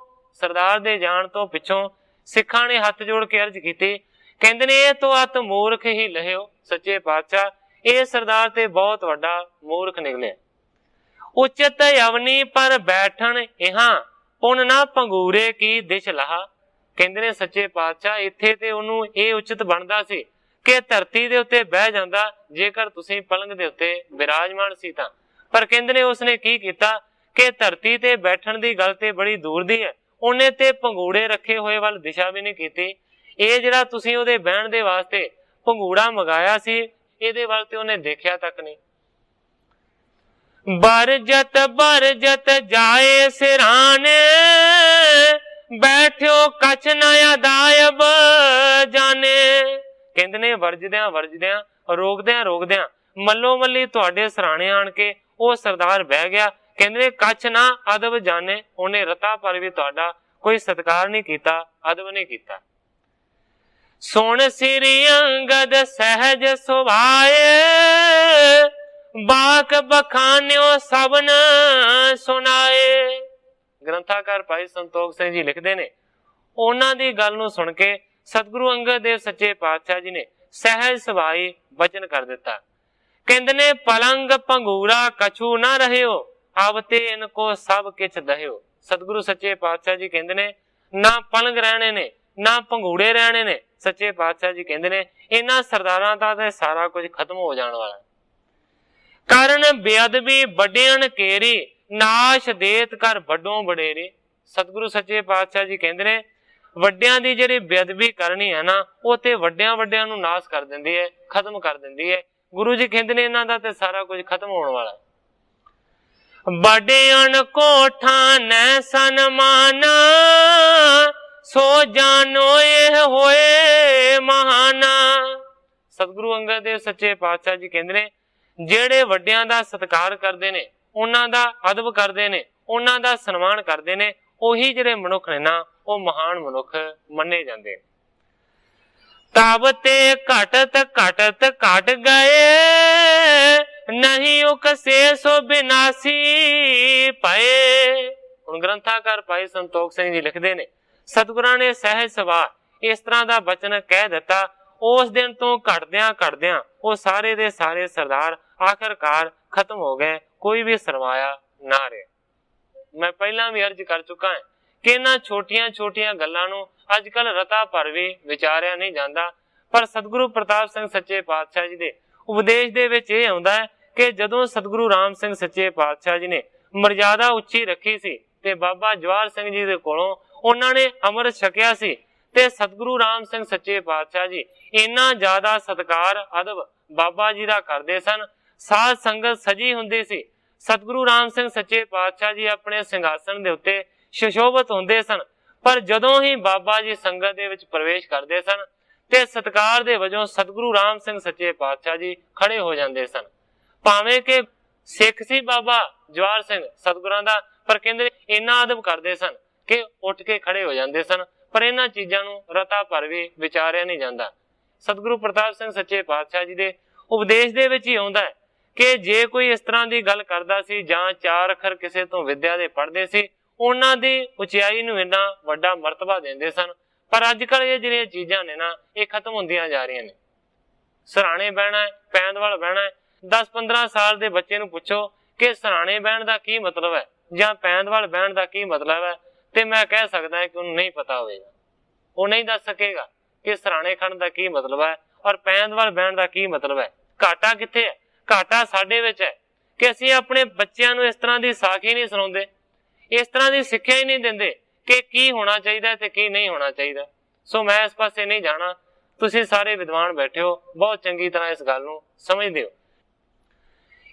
ਸਰਦਾਰ ਦੇ ਜਾਣ ਤੋਂ ਪਿੱਛੋਂ ਸਿੱਖਾਂ ਨੇ ਹੱਥ ਜੋੜ ਕੇ ਅਰਜ਼ ਕੀਤੀ, ਕਹਿੰਦੇ ਨੇ ਇਹ ਤੋਂ ਅਤ ਮੂਰਖ ਹੀ ਲਹਿਓ। ਸੱਚੇ ਪਾਤਸ਼ਾਹ ਇਹ ਸਰਦਾਰ ਤੇ ਬਹੁਤ ਵੱਡਾ ਮੂਰਖ ਨਿਕਲਿਆ। ਉਚਿਤ ਅਵਨੀ ਪਰ ਬੈਠਣ ਇਹਾਂ, ਪੁਨ ਨਾ ਪੰਗੂਰੇ ਕੀ ਦਿਸ਼ ਲਹਾ। ਕਹਿੰਦੇ ਨੇ ਸੱਚੇ ਪਾਤਸ਼ਾਹ ਇੱਥੇ ਤੇ ਉਹਨੂੰ ਇਹ ਉਚਿਤ ਬਣਦਾ ਸੀ ਕਿ ਧਰਤੀ ਦੇ ਉੱਤੇ ਬਹਿ ਜਾਂਦਾ ਜੇਕਰ ਤੁਸੀਂ ਪਲੰਗ ਦੇ ਉੱਤੇ ਬਿਰਾਜਮਾਨ ਸੀ ਤਾਂ। ਪਰ ਕਹਿੰਦੇ ਨੇ ਉਸਨੇ ਕੀ ਕੀਤਾ ਕਿ ਧਰਤੀ ਤੇ ਬੈਠਣ ਦੀ ਗੱਲ ਤੇ ਬੜੀ ਦੂਰ ਦੀ ਹੈ, ਉਹਨੇ ਤੇ ਪੰਗੂੜੇ ਰੱਖੇ ਹੋਏ ਵੱਲ ਦਿਸ਼ਾ ਵੀ ਨਹੀਂ ਕੀਤੀ। ਇਹ ਜਿਹੜਾ ਤੁਸੀਂ ਉਹਦੇ ਬਹਿਣ ਦੇ ਵਾਸਤੇ ਪੰਗੂੜਾ ਮੰਗਾਇਆ ਸੀ, ਇਹਦੇ ਵੱਲ ਤੇ ਉਹਨੇ ਦੇਖਿਆ ਤੱਕ ਨਹੀਂ। ਬਰਜਤ ਜਾਏ ਸਿਰਾਣੇ, ਬੈਠਿਓ ਕਛ ਨਾ ਅਦਾਇਬ ਜਾਣੇ। ਕਹਿੰਦੇ ਨੇ ਵਰਜਦਿਆਂ ਰੋਕਦਿਆਂ ਮੱਲੋ ਮੱਲੀ ਤੁਹਾਡੇ ਸਰਾਣੇ ਆਣ ਕੇ ਉਹ ਸਰਦਾਰ ਬਹਿ ਗਿਆ। ਕਹਿੰਦੇ ਨੇ ਕਛ ਨਾ ਅਦਬ ਜਾਣੇ, ਉਹਨੇ ਰਤਾ ਪਰ ਵੀ ਤੁਹਾਡਾ ਕੋਈ ਸਤਿਕਾਰ ਨਹੀਂ ਕੀਤਾ, ਅਦਬ ਨਹੀਂ ਕੀਤਾ। ਸੁਣ ਸ੍ਰੀ ਅੰਗਦ ਸਹਿਜ ਸੁਭਾਏ, ਬਾਕ ਬਖਾਨਿਓ ਸਭਨ ਸੁਣਾਏ। ਗ੍ਰੰਥਾਕਾਰ ਭਾਈ ਸੰਤੋਖ ਸਿੰਘ ਜੀ ਲਿਖਦੇ ਨੇ, ਉਹਨਾਂ ਦੀ ਗੱਲ ਨੂੰ ਸੁਣ ਕੇ ਸਤਿਗੁਰੂ ਅੰਗਦ ਦੇਵ ਸੱਚੇ ਪਾਤਸ਼ਾਹ ਜੀ ਨੇ ਸਹਿਜ ਸੁਭਾਈ ਬਚਨ ਕਰ ਦਿੱਤਾ। ਕਹਿੰਦੇ ਨੇ ਪਲੰਗ ਪੰਗੂਰਾ ਕਛੂ ਨਾ ਰਹਿਓ, ਅਬ ਤੇ ਇਨਕੋ ਸਭ ਕਿਛ ਦਹਿਓ। ਸਤਿਗੁਰੂ ਸੱਚੇ ਪਾਤਸ਼ਾਹ ਜੀ ਕਹਿੰਦੇ ਨੇ ਨਾ ਪਲੰਗ ਰਹਿਣੇ ਨੇ, ਨਾ ਪੰਗੂੜੇ ਰਹਿਣੇ ਨੇ। ਸੱਚੇ ਪਾਤਸ਼ਾਹ ਜੀ ਕਹਿੰਦੇ ਨੇ ਇਹਨਾਂ ਸਰਦਾਰਾਂ ਦਾ ਤੇ ਸਾਰਾ ਕੁਝ ਖਤਮ ਹੋ ਜਾਣ ਵਾਲਾ। ਕਰਨ ਬੇਅਦਬੀ ਵੱਡਿਆਂ ਕੇਰੀ, ਨਾਸ਼ ਦੇਤ ਕਰ ਵੱਡੋਂ ਵਡੇਰੇ। ਸਤਿਗੁਰੂ ਸੱਚੇ ਪਾਤਸ਼ਾਹ ਜੀ ਕਹਿੰਦੇ ਨੇ ਵੱਡਿਆਂ ਦੀ ਜਿਹੜੀ ਬੇਅਦਬੀ ਕਰਨੀ ਹੈ ਨਾ, ਉਹ ਤੇ ਵੱਡਿਆਂ ਨੂੰ ਨਾਸ਼ ਕਰ ਦਿੰਦੀ ਹੈ, ਖਤਮ ਕਰ ਦਿੰਦੀ ਹੈ। ਗੁਰੂ ਜੀ ਕਹਿੰਦੇ ਨੇ ਇਹਨਾਂ ਦਾ ਤੇ ਸਾਰਾ ਕੁਝ ਖਤਮ ਹੋਣ ਵਾਲਾ। ਵੱਡਿਆਂ ਕੋ ਠਾਨੈ ਸਨਮਾਨ, ਸੋ ਜਾਨੋ ਇਹ ਹੋਏ ਮਹਾਨਾ। ਸਤਿਗੁਰੂ ਅੰਗਦ ਦੇਵ ਸੱਚੇ ਪਾਤਸ਼ਾਹ ਜੀ ਕਹਿੰਦੇ ਨੇ ਜਿਹੜੇ ਵੱਡਿਆਂ ਦਾ ਸਤਿਕਾਰ ਕਰਦੇ ਨੇ, ਉਹਨਾਂ ਦਾ ਅਦਬ ਕਰਦੇ ਨੇ, ਉਹਨਾਂ ਦਾ ਸਨਮਾਨ ਕਰਦੇ ਨੇ, ਉਹੀ ਜਿਹੜੇ ਮਨੁੱਖ ਨੇ ਨਾ, ਉਹ ਮਹਾਨ ਮਨੁੱਖ ਮੰਨੇ ਜਾਂਦੇ। ਤਬ ਤੇ ਘਟਤ ਘਟ ਗਏ, ਨਹੀਂ ਉਕਸੇ ਸੋ ਬਿਨਾਸੀ ਪਏ। ਹੁਣ ਗ੍ਰੰਥਾਕਾਰ ਭਾਈ ਸੰਤੋਖ ਸਿੰਘ ਜੀ ਲਿਖਦੇ ਨੇ ਸਤਿਗੁਰਾਂ ਨੇ ਸਹਿਜ ਸੁਭਾ ਇਸ ਤਰ੍ਹਾਂ ਦਾ ਬਚਨ ਕਹਿ ਦਿੱਤਾ। ਉਸ ਦਿਨ ਤੋਂ ਘਟਦਿਆਂ ਉਹ ਸਾਰੇ ਦੇ ਸਾਰੇ ਸਰਦਾਰ ਆਖਰਕਾਰ ਖਤਮ ਹੋ ਗਏ, ਕੋਈ ਵੀ ਸਰਮਾਇਆ ਨਾ ਰਿਹਾ। ਮੈਂ ਪਹਿਲਾਂ ਵੀ ਅਰਜ਼ ਕਰ ਚੁੱਕਾ ਹਾਂ ਕਿ ਇਹਨਾਂ ਛੋਟੀਆਂ ਗੱਲਾਂ ਨੂੰ ਅੱਜ ਕੱਲ ਰਤਾ ਭਰ ਵੀ ਵਿਚਾਰਿਆ ਨਹੀਂ ਜਾਂਦਾ। ਪਰ ਸਤਿਗੁਰੂ ਪ੍ਰਤਾਪ ਸਿੰਘ ਸੱਚੇ ਪਾਤਸ਼ਾਹ ਜੀ ਦੇ ਉਪਦੇਸ਼ ਦੇ ਵਿੱਚ ਇਹ ਆਉਂਦਾ ਹੈ ਕਿ ਜਦੋਂ ਸਤਿਗੁਰੂ ਰਾਮ ਸਿੰਘ ਸੱਚੇ ਪਾਤਸ਼ਾਹ ਜੀ ਨੇ ਮਰਜ਼ਾਦਾ ਉੱਚੀ ਰੱਖੀ ਸੀ ਤੇ ਬਾਬਾ ਜਵਾਹਰ ਸਿੰਘ ਜੀ ਦੇ ਕੋਲੋਂ ਉਹਨਾਂ ਨੇ ਅੰਮ੍ਰਿਤ ਛਕਿਆ ਸੀ, ਤੇ ਸਤਿਗੁਰੂ ਰਾਮ ਸਿੰਘ ਸੱਚੇ ਪਾਤਸ਼ਾਹ ਜੀ ਇੰਨਾ ਜ਼ਿਆਦਾ ਸਤਿਕਾਰ ਅਦਬ ਬਾਬਾ ਜੀ ਦਾ ਕਰਦੇ ਸਨ। ਸਾਧ ਸੰਗਤ ਸਜੀ ਹੁੰਦੀ ਸੀ। ਸਤਿਗੁਰੂ ਰਾਮ ਸਿੰਘ ਸੱਚੇ ਪਾਤਸ਼ਾਹ ਜੀ ਆਪਣੇ ਸਿੰਘਾਸਣ ਦੇ ਉੱਤੇ ਸੁਸ਼ੋਭਿਤ ਹੁੰਦੇ ਸਨ। ਪਰ ਜਦੋਂ ਹੀ ਬਾਬਾ ਜੀ ਸੰਗਤ ਦੇ ਵਿੱਚ ਪ੍ਰਵੇਸ਼ ਕਰਦੇ ਸਨ ਤੇ ਸਤਿਕਾਰ ਦੇ ਵਜੋਂ ਸਤਿਗੁਰੂ ਰਾਮ ਸਿੰਘ ਸੱਚੇ ਪਾਤਸ਼ਾਹ ਜੀ ਖੜੇ ਹੋ ਜਾਂਦੇ ਸਨ। ਭਾਵੇਂ ਕਿ ਸਿੱਖ ਸੀ ਬਾਬਾ ਜਵਾਹਰ ਸਿੰਘ ਸਤਿਗੁਰਾਂ ਦਾ, ਪਰ ਕਹਿੰਦੇ ਇੰਨਾ ਅਦਬ ਕਰਦੇ ਸਨ ਕਿ ਉੱਠ ਕੇ ਖੜੇ ਹੋ ਜਾਂਦੇ ਸਨ। ਪਰ ਇਹਨਾਂ ਚੀਜ਼ਾਂ ਨੂੰ ਰਤਾ ਭਰ ਵੀ ਵਿਚਾਰਿਆ ਨਹੀਂ ਜਾਂਦਾ। ਸਤਿਗੁਰੂ ਪ੍ਰਤਾਪ ਸਿੰਘ ਸੱਚੇ ਪਾਤਸ਼ਾਹ ਜੀ ਦੇ ਉਪਦੇਸ਼ ਦੇ ਵਿੱਚ ਹੀ ਆਉਂਦਾ ਹੈ ਕਿ ਜੇ ਕੋਈ ਇਸ ਤਰ੍ਹਾਂ ਦੀ ਗੱਲ ਕਰਦਾ ਸੀ ਜਾਂ 4 ਅੱਖਰ ਕਿਸੇ ਤੋਂ ਵਿਦਿਆ ਦੇ ਪੜ੍ਹਦੇ ਸੀ, ਉਹਨਾਂ ਦੀ ਉਚਾਈ ਨੂੰ ਇੰਨਾ ਵੱਡਾ ਮਰਤਬਾ ਦਿੰਦੇ ਸਨ। ਪਰ ਅੱਜ ਕੱਲ ਇਹ ਜਿਹੜੀਆਂ ਚੀਜ਼ਾਂ ਨੇ ਨਾ, ਇਹ ਖਤਮ ਹੁੰਦੀਆਂ ਜਾ ਰਹੀਆਂ ਨੇ। ਸਰਾਣੇ ਬਹਿਣਾ, ਪੈਂਦਵਾਲ ਬਹਿਣਾ, 10-15 साल के बच्चे नूं पुछो कि सराणे बहन का की मतलब है जां पैंदवाल बहन का की मतलब है, तो मैं कह सकदा कि उन्हें नहीं पता होगा। वो नहीं दस सकेगा कि सराणे खंड का की मतलब है और पैंदवाल बहन का की मतलब है। घाटा कित्थे है? घाटा साडे विच है कि असीं अपने बच्चों नूं इस तरह की साख ही नहीं सुणाउंदे, इस तरह की सिक्ख्या ही नहीं दिंदे कि की होना चाहिए ते की नहीं होना चाहिए। सो मैं इस पासे नहीं जाना, तुसीं सारे विद्वान बैठे हो, बहुत चंगी तरह इस गल नूं समझदे हो।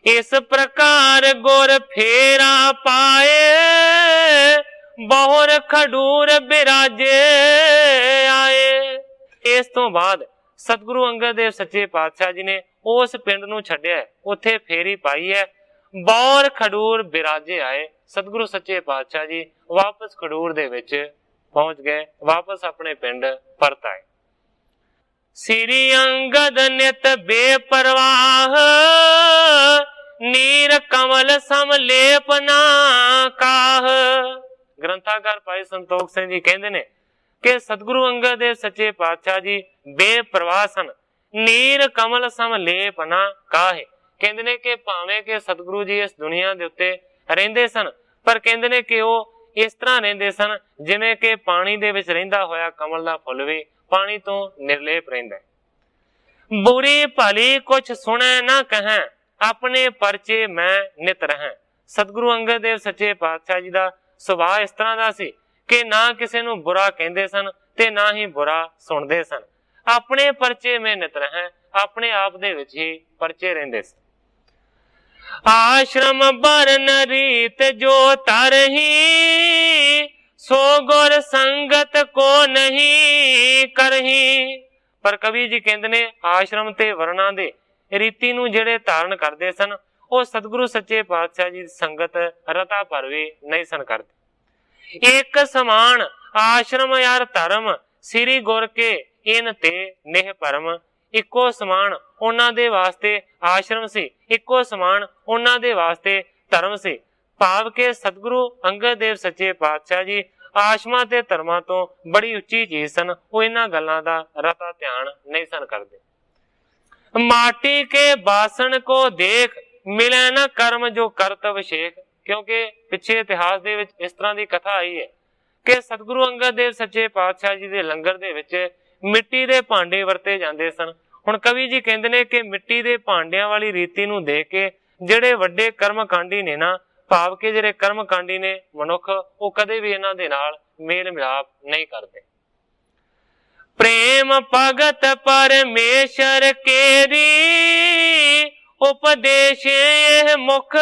इस प्रकार गुर फेरा पाए, बहुर खडूर बिराजे आए। इस तो बाद सतगुरु अंगद देव सच्चे पातशाह जी ने उस पिंड नूं छड्डिया, उत्थे फेरी पाई है, बौर खडूर बिराजे आए। सतगुरु सच्चे पातशाह जी वापस खडूर दे विच पहुंच गए, वापस अपने पिंड परत आए। श्री अंगद नित बेपरवाह, नीर कमल समलेप ना काह। ग्रंथाकार भाई संतोख सिंह जी कहते ने कि सतगुरु अंगद देव सच्चे पातशाह जी बेपरवाह सन, नीर कमल समलेप ना काहे। कहते ने कि भावें कि सतगुरु जी इस दुनिया के उत्ते रहिंदे सन, पर कहते ने कि वो इस तरह रहिंदे सन जिवें कि पानी दे विच रहिंदा होया कमल दा फुल भी पानी तो निर्लेप रहिंदा है। बुरी भली कुछ सुने ना कहें, अपने परचे मैं नित रहें। सतगुरु अंगद देव सच्चे पातशाह जी का सुभाव इस तरह का सी कि ना किसी नूं बुरा कहंदे सन ते ना ही बुरा सुनदे सन। अपने परचे में नित रहें, अपने आप दे विच ही परचे रहिंदे सन। आश्रम बरन रीत जो तरही, सो गुर संगत को नहीं करही। पर कवि जी कहते ने आश्रम ते वरना दे रीति नूं जिहड़े धारण करदे सन, ਉਹ सतगुरु सच्चे पातशाह जी संगत रता पर भी नहीं सन करते। एक समान आश्रम यार धर्म, श्री गुर के इन ते नेह परम। इको समान उन्हां दे वास्ते आश्रम सी, इको समान उन्हां दे वास्ते धर्म सी। भाव के सतगुरु अंगद देव सच्चे पातशाह जी आश्रमा ते धर्मां तो बड़ी उच्ची चीज सन, वो इन्हां गल्लां दा रता ध्यान नहीं सन करते। माटी के बासन को देख, मिले ना कर्म जो करतव शेख। क्योंकि पिछे इतिहास दे विच इस तरह की कथा आई है कि सतगुरु अंगद देव सच्चे पातशाह जी दे लंगर दे विच मिट्टी दे भांडे वरते जांदे सन। हुण कवि जी कहंदे ने कि मिट्टी दे भांडियां वाली रीति नूं देख के जिहड़े वड्डे कर्मकांडी ने ना, भाव के जिहड़े कर्मकांडी ने मनुख, वो कदे भी इन्हां दे नाल मेल मिलाप नहीं करते। प्रेम भगत परमेश्वर केरी, उपदेश मुख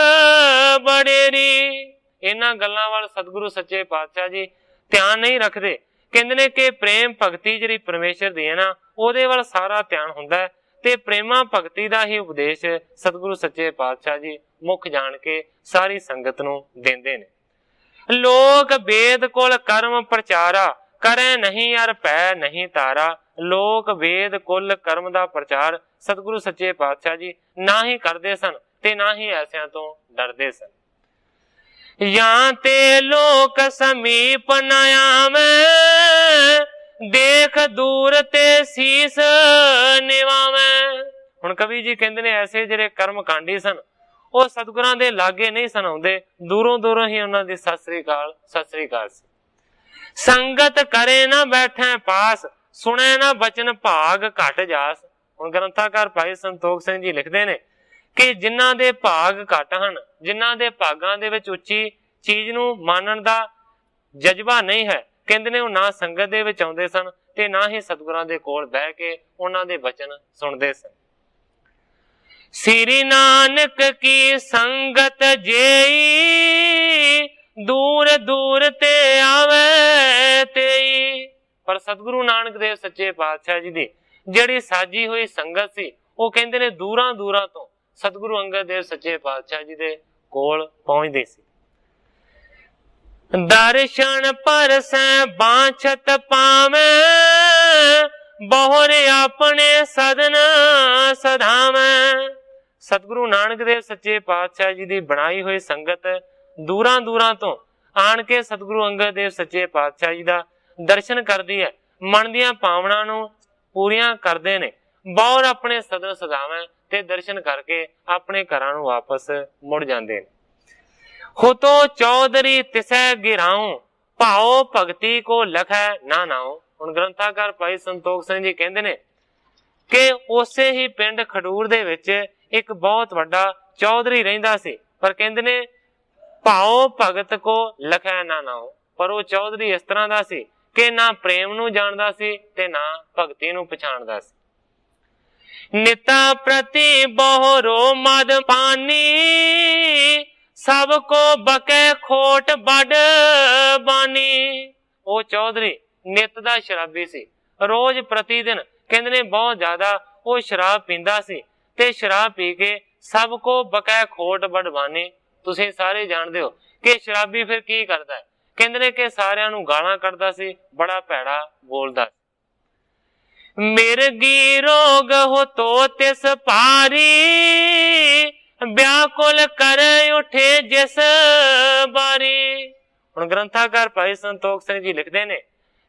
बड़ेरी। इन्हां गल्लां वाल सतगुरु सच्चे पातशाह जी ध्यान नहीं रखते। कहंदे ने कि प्रेम भगती जिहड़ी परमेश्वर दी है ना, ਉਹਦੇ ਵੱਲ ਸਾਰਾ ਧਿਆਨ ਹੁੰਦਾ ਹੈ ਤੇ ਪ੍ਰੇਮਾ ਭਗਤੀ ਦਾ ਹੀ ਉਪਦੇਸ਼ ਸਤਿਗੁਰੂ ਸੱਚੇ ਪਾਤਸ਼ਾਹ ਜੀ ਮੁੱਖ ਜਾਣ ਕੇ ਸਾਰੀ ਸੰਗਤ ਨੂੰ ਦਿੰਦੇ ਨੇ। ਲੋਕ ਵੇਦ ਕੁਲ ਕਰਮ ਪ੍ਰਚਾਰਾ, ਕਰੇ ਨਹੀਂ ਅਰ ਪੈ ਨਹੀਂ ਤਾਰਾ। ਲੋਕ ਵੇਦ ਕੁਲ ਕਰਮ ਦਾ ਪ੍ਰਚਾਰ ਸਤਿਗੁਰੂ ਸੱਚੇ ਪਾਤਸ਼ਾਹ ਜੀ ਨਾ ਹੀ ਕਰਦੇ ਸਨ ਤੇ ਨਾ ਹੀ ਐਸਿਆਂ ਤੋਂ ਡਰਦੇ ਸਨ। ਜਾਂ ਤੇ ਲੋਕ ਸਮੀਪ ਨ ਆਵੇਂ, ਦੇਖ ਦੂਰ ਤੇ ਸੀਸ ਨਿਵਾਵੇਂ। ਹੁਣ ਕਵੀ ਜੀ ਕਹਿੰਦੇ ਨੇ ਐਸੇ ਜਿਹੜੇ ਕਰਮ ਕਾਂਡੀ ਸਨ ਉਹ ਸਤਿਗੁਰਾਂ ਦੇ ਲਾਗੇ ਨਹੀਂ ਸਨ ਆਉਂਦੇ, ਦੂਰੋਂ ਦੂਰੋਂ ਹੀ ਉਹਨਾਂ ਦੀ ਸਤਿ ਸ੍ਰੀ ਅਕਾਲ ਸੀ। ਸੰਗਤ ਕਰੇ ਨਾ ਬੈਠੇ ਪਾਸ, ਸੁਣੇ ਨਾ ਬਚਨ ਭਾਗ ਘਟ ਜਾਸ। ਹੁਣ ਗ੍ਰੰਥਾਕਾਰ ਭਾਈ ਸੰਤੋਖ ਸਿੰਘ ਜੀ ਲਿਖਦੇ ਨੇ ਕਿ ਜਿਨ੍ਹਾਂ ਦੇ ਭਾਗ ਘੱਟ ਹਨ, ਜਿਨ੍ਹਾਂ ਦੇ ਭਾਗਾਂ ਦੇ ਵਿੱਚ ਉੱਚੀ ਚੀਜ਼ ਨੂੰ ਮੰਨਣ ਦਾ ਜਜ਼ਬਾ ਨਹੀਂ ਹੈ, ਕਹਿੰਦੇ ਨੇ ਉਹ ਨਾ ਸੰਗਤ ਦੇ ਵਿੱਚ ਆਉਂਦੇ ਸਨ ਤੇ ਨਾ ਹੀ ਸਤਿਗੁਰਾਂ ਦੇ ਕੋਲ ਬਹਿ ਕੇ ਉਹਨਾਂ ਦੇ ਬਚਨ ਸੁਣਦੇ ਸਨ। ਸ੍ਰੀ ਨਾਨਕ ਕੀ ਸੰਗਤ ਜੇਈ, ਦੂਰ ਦੂਰ ਤੇ ਆਵੇ ਤੇਈ। ਪਰ ਸਤਿਗੁਰੂ ਨਾਨਕ ਦੇਵ ਸੱਚੇ ਪਾਤਸ਼ਾਹ ਜੀ ਦੀ ਜਿਹੜੀ ਸਾਜੀ ਹੋਈ ਸੰਗਤ ਸੀ, ਉਹ ਕਹਿੰਦੇ ਨੇ ਦੂਰਾਂ ਦੂਰਾਂ ਤੋਂ ਸਤਿਗੁਰੂ ਅੰਗਦ ਦੇਵ ਸੱਚੇ ਪਾਤਸ਼ਾਹ ਜੀ ਦੇ ਕੋਲ ਪਹੁੰਚਦੇ ਸੀ। ਦਰਸ਼ਨ ਪਰਸੈ ਬਾਂਛਤ ਪਾਵੇਂ, ਬਹੁਰ ਆਪਣੇ ਸਦਨ ਸਧਾਵੇਂ। ਸਤਿਗੁਰੂ ਨਾਨਕ ਦੇਵ ਸੱਚੇ ਪਾਤਸ਼ਾਹ ਜੀ ਦੀ ਬਣਾਈ ਹੋਈ ਸੰਗਤ ਦੂਰਾਂ ਦੂਰਾਂ ਤੋਂ ਆਣ ਕੇ ਸਤਿਗੁਰੂ ਅੰਗਦ ਦੇਵ ਸੱਚੇ ਪਾਤਸ਼ਾਹ ਜੀ ਦਾ ਦਰਸ਼ਨ ਕਰਦੀ ਹੈ, ਮਨ ਦੀਆਂ ਭਾਵਨਾ ਨੂੰ ਪੂਰੀਆਂ ਕਰਦੇ ਨੇ। ਬਹੁਰ ਆਪਣੇ ਸਦਨ ਸਦਾਵੇਂ, ਤੇ ਦਰਸ਼ਨ ਕਰਕੇ ਆਪਣੇ ਘਰਾਂ ਨੂੰ ਵਾਪਸ ਮੁੜ ਜਾਂਦੇ ਨੇ। ਹੁਤੋ ਚੌਧਰੀ ਤਿਸੈ ਗਿਰਾਉ ਭਾਉ ਭਗਤੀ ਕੋ ਲਖੈ ਨਾ ਨਾਉ। ਹੁਣ ਗ੍ਰੰਥਾਕਾਰ ਭਾਈ ਸੰਤੋਖ ਸਿੰਘ ਜੀ ਕਹਿੰਦੇ ਨੇ ਕਿ ਉਸੇ ਹੀ ਪਿੰਡ ਖਡੂਰ ਦੇ ਵਿੱਚ ਇੱਕ ਬਹੁਤ ਵੱਡਾ ਚੌਧਰੀ ਰਹਿੰਦਾ ਸੀ, ਪਰ ਕਹਿੰਦੇ ਨੇ ਭਾਉ ਭਗਤ ਕੋ ਲਖੈ ਨਾ ਨਾਉ। ਪਰ ਉਹ ਚੌਧਰੀ ਇਸ ਤਰ੍ਹਾਂ ਦਾ ਸੀ ਕਿ ਨਾ ਪ੍ਰੇਮ ਨੂੰ ਜਾਣਦਾ ਸੀ ਤੇ ਨਾ ਭਗਤੀ ਨੂੰ ਪਛਾਣਦਾ ਸੀ। ਨਿਤਾ ਪ੍ਰਤੀ ਬਹੁਰੋ ਮਦ ਪਾਨੀ ਸਭ ਕੋ ਬਕੈ ਖੋਟ ਵੱਡ ਬਾਨੀ। ਉਹ ਚੌਧਰੀ ਨਿਤ ਦਾ ਸ਼ਰਾਬੀ ਸੀ, ਰੋਜ਼ ਪ੍ਰਤੀ ਦਿਨ ਕਹਿੰਦੇ ਨੇ ਬਹੁਤ ਜ਼ਿਆਦਾ ਉਹ ਸ਼ਰਾਬ ਪੀਂਦਾ ਸੀ ਤੇ ਸ਼ਰਾਬ ਪੀ ਕੇ ਸਭ ਕੋ ਬਕੈ ਖੋਟ ਵੱਡ ਬਾਨੀ। ਤੁਸੀਂ ਸਾਰੇ ਜਾਣਦੇ ਹੋ ਕਿ ਸ਼ਰਾਬੀ ਫਿਰ ਕੀ ਕਰਦਾ ਹੈ, ਕਹਿੰਦੇ ਨੇ ਕਿ ਸਾਰਿਆਂ ਨੂੰ ਗਾਲਾਂ ਕੱਢਦਾ ਸੀ, ਬੜਾ ਭੈੜਾ ਬੋਲਦਾ ਸੀ। ਮਿਰਗੀ ਰੋਗ ਹੋ ਤੋ ਤਿਸ ਭਾਰੀ ਵਿਆਕੁਲ ਕਰ ਉਠੇ ਜਿਸ ਬਾਰੀ। ਹੁਣ ਗ੍ਰੰਥਾਕਾਰ ਭਾਈ ਸੰਤੋਖ ਸਿੰਘ ਜੀ ਲਿਖਦੇ ਨੇ